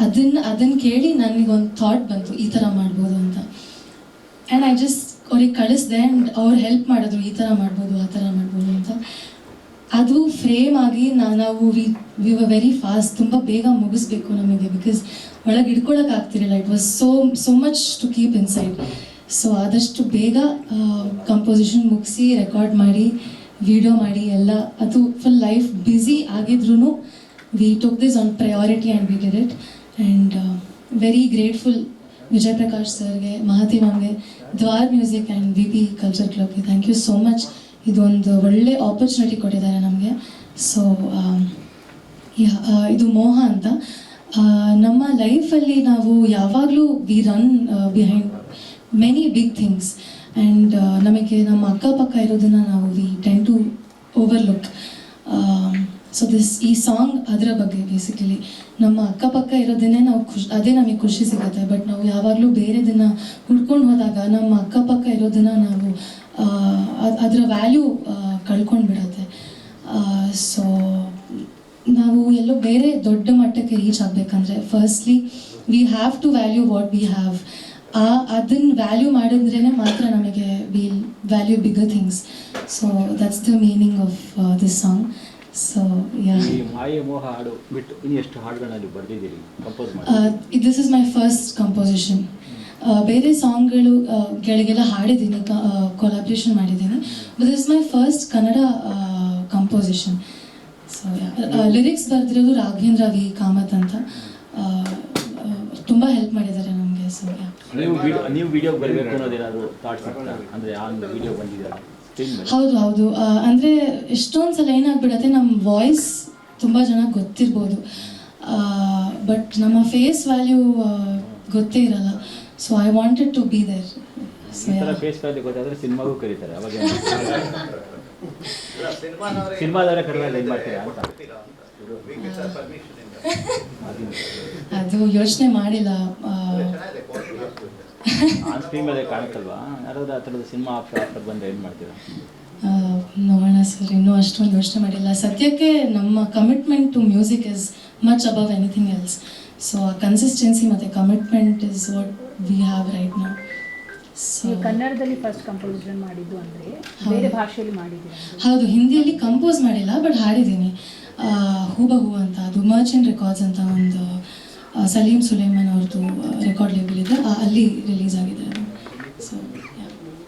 ಅದನ್ನು ಕೇಳಿ ನನಗೊಂದು ಥಾಟ್ ಬಂತು, ಈ ಥರ ಮಾಡ್ಬೋದು ಅಂತ. ಆ್ಯಂಡ್ ಐ ಜಸ್ಟ್ ಅವ್ರಿಗೆ ಕಳಿಸ್ದೆ, ಆ್ಯಂಡ್ ಅವ್ರು ಹೆಲ್ಪ್ ಮಾಡಿದ್ರು, ಈ ಥರ ಮಾಡ್ಬೋದು, ಆ ಥರ ಮಾಡ್ಬೋದು ಅಂತ. ಅದು ಫ್ರೇಮ್ ಆಗಿ ನಾವು ವಿ ವರ್ ವೆರಿ ಫಾಸ್ಟ್, ತುಂಬ ಬೇಗ ಮುಗಿಸ್ಬೇಕು ನಮಗೆ, ಬಿಕಾಸ್ ಒಳಗೆ ಇಟ್ಕೊಳ್ಳೋಕೆ ಆಗ್ತಿರಲಿಲ್ಲ. It was so much to keep inside. So ಆದಷ್ಟು ಬೇಗ ಕಂಪೋಸಿಷನ್ ಮುಗಿಸಿ, ರೆಕಾರ್ಡ್ ಮಾಡಿ, ವಿಡಿಯೋ ಮಾಡಿ ಎಲ್ಲ. ಅದು ಫುಲ್ ಲೈಫ್ ಬ್ಯುಸಿ ಆಗಿದ್ರೂ we took this on priority and we did it. And very grateful Vijay Prakash ಸರ್ಗೆ, ಮಹತಿ ಮ್ಯಾಮ್ಗೆ, ದ್ವಾರ್ ಮ್ಯೂಸಿಕ್ ಆ್ಯಂಡ್ VP ಕಲ್ಚರ್ ಕ್ಲಬ್ಗೆ ಥ್ಯಾಂಕ್ ಯು ಸೋ ಮಚ್. ಇದೊಂದು ಒಳ್ಳೆ ಆಪರ್ಚುನಿಟಿ ಕೊಟ್ಟಿದ್ದಾರೆ ನಮಗೆ. ಸೊ ಇದು ಮೋಹ ಅಂತ. ನಮ್ಮ ಲೈಫಲ್ಲಿ ನಾವು ಯಾವಾಗಲೂ we run behind many big things, and ನಮಗೆ ನಮ್ಮ ಅಕ್ಕಪಕ್ಕ ಇರೋದನ್ನು ನಾವು we tend to overlook. So ಈ ಸಾಂಗ್ ಅದರ ಬಗ್ಗೆ ಬೇಸಿಕಲಿ ನಮ್ಮ ಅಕ್ಕಪಕ್ಕ ಇರೋದನ್ನೇ ನಾವು ಅದೇ ನಮಗೆ ಖುಷಿ ಸಿಗುತ್ತೆ. ಬಟ್ ನಾವು ಯಾವಾಗಲೂ ಬೇರೆದನ್ನು ಹುಡ್ಕೊಂಡು ಹೋದಾಗ ನಮ್ಮ ಅಕ್ಕಪಕ್ಕ ಇರೋದನ್ನು ನಾವು ಅದರ ವ್ಯಾಲ್ಯೂ ಕಳ್ಕೊಂಡು ಬಿಡುತ್ತೆ. ಸೊ ನಾವು ಎಲ್ಲೋ ಬೇರೆ ದೊಡ್ಡ ಮಟ್ಟಕ್ಕೆ ರೀಚ್ ಆಗಬೇಕಂದ್ರೆ firstly we have to value what we have. ಅದನ್ನು ವ್ಯಾಲ್ಯೂ ಮಾಡಿದ್ರೇ ಮಾತ್ರ ನಮಗೆ will value bigger things. So that's the meaning of this song. So ಈ ಮಾಯೆ ಮೋಹ ಹಾಡು ಬಿಟ್ಟು ಇನ್ನು ಎಷ್ಟು ಹಾಡುಗಳಲ್ಲಿ ಬರೆದಿದ್ದೀರಿ, ಕಂಪೋಸ್ ಮಾಡಿ? This is my first composition. ಬೇರೆ ಸಾಂಗ್ಗಳಿಗೆಲ್ಲ ಹಾಡಿದ್ದೀನಿ, ಕೊಲಾಬ್ರೇಷನ್ ಮಾಡಿದ್ದೀನಿ. But this is my first Kannada composition. So lyrics ಬರೆದಿರೋದು ರಾಘವೇಂದ್ರ ವಿ ಕಾಮತ್ ಅಂತ. ತುಂಬ ಹೆಲ್ಪ್ ಮಾಡಿದ್ದಾರೆ ನಮಗೆ. ಸೊ ನೀವು ವಿಡಿಯೋ ಬರಬೇಕು ಅನ್ನೋದೇನಾದ್ರು ಥಾಟ್ಸ್ ಇತ್ತಾ? ಅಂದರೆ ಆ ವಿಡಿಯೋ ಬಂದಿದ್ದಾರೆ? ಹೌದು. ಅಂದರೆ ಎಷ್ಟೊಂದು ಸಲ ಏನಾಗ್ಬಿಡತ್ತೆ, ನಮ್ಮ ವಾಯ್ಸ್ ತುಂಬ ಜನ ಗೊತ್ತಿರ್ಬೋದು, ಬಟ್ ನಮ್ಮ ಫೇಸ್ ವ್ಯಾಲ್ಯೂ ಗೊತ್ತೇ ಇರಲ್ಲ. So I wanted to be there. Face value ಗೊತ್ತಾದರೆ ಸಿನಿಮಾಗೂ ಕರೀತಾರೆ, ಅವಾಗ ಸಿನಿಮಾದವರೇ ಕರೆದಾಗ ಏನು ಮಾಡ್ತೀರಾ ಅಂತ ಅದು ಯೋಚನೆ ಮಾಡಿಲ್ಲ. ಆನ್ ಸ್ಕ್ರೀನ್ ಮೇಲೆ ಕಾಣುತ್ತಲ್ವಾ, ಯಾರಾದ್ರೂ ಆ ಥರದ ಸಿನಿಮಾ ಆಫರ್ ಬಂದರೆ ಏನು ಮಾಡ್ತೀರಾ? ನೋಡೋಣ ಸರ್, ಇನ್ನೂ ಅಷ್ಟೊಂದು ಯೋಚನೆ ಮಾಡಿಲ್ಲ. ಸದ್ಯಕ್ಕೆ ನಮ್ಮ commitment to music is much above anything else. So ಆ ಕನ್ಸಿಸ್ಟೆನ್ಸಿ ಮತ್ತು commitment is what we have right now. So ಕನ್ನಡದಲ್ಲಿ ಫಸ್ಟ್ ಕಂಪೋಸಿಷನ್ ಮಾಡಿದ್ದು ಅಂದರೆ ಬೇರೆ ಭಾಷೆಯಲ್ಲಿ ಮಾಡಿದ್ದೀರಾ? ಹೌದು, ಹಿಂದಿಯಲ್ಲಿ ಕಂಪೋಸ್ ಮಾಡಿಲ್ಲ, ಬಟ್ ಹಾಡಿದ್ದೀನಿ. ಹೂಬಹೂ ಅಂತ, ಅದು ಮರ್ಚೆಂಟ್ ರೆಕಾರ್ಡ್ಸ್ ಅಂತ ಒಂದು ಸಲೀಂ ಸುಲೈಮನ್ ಅವ್ರದ್ದು ರೆಕಾರ್ಡ್ ಲೇಬಲ್ ಇದೆ, ಅಲ್ಲಿ ರಿಲೀಸ್ ಆಗಿದೆ.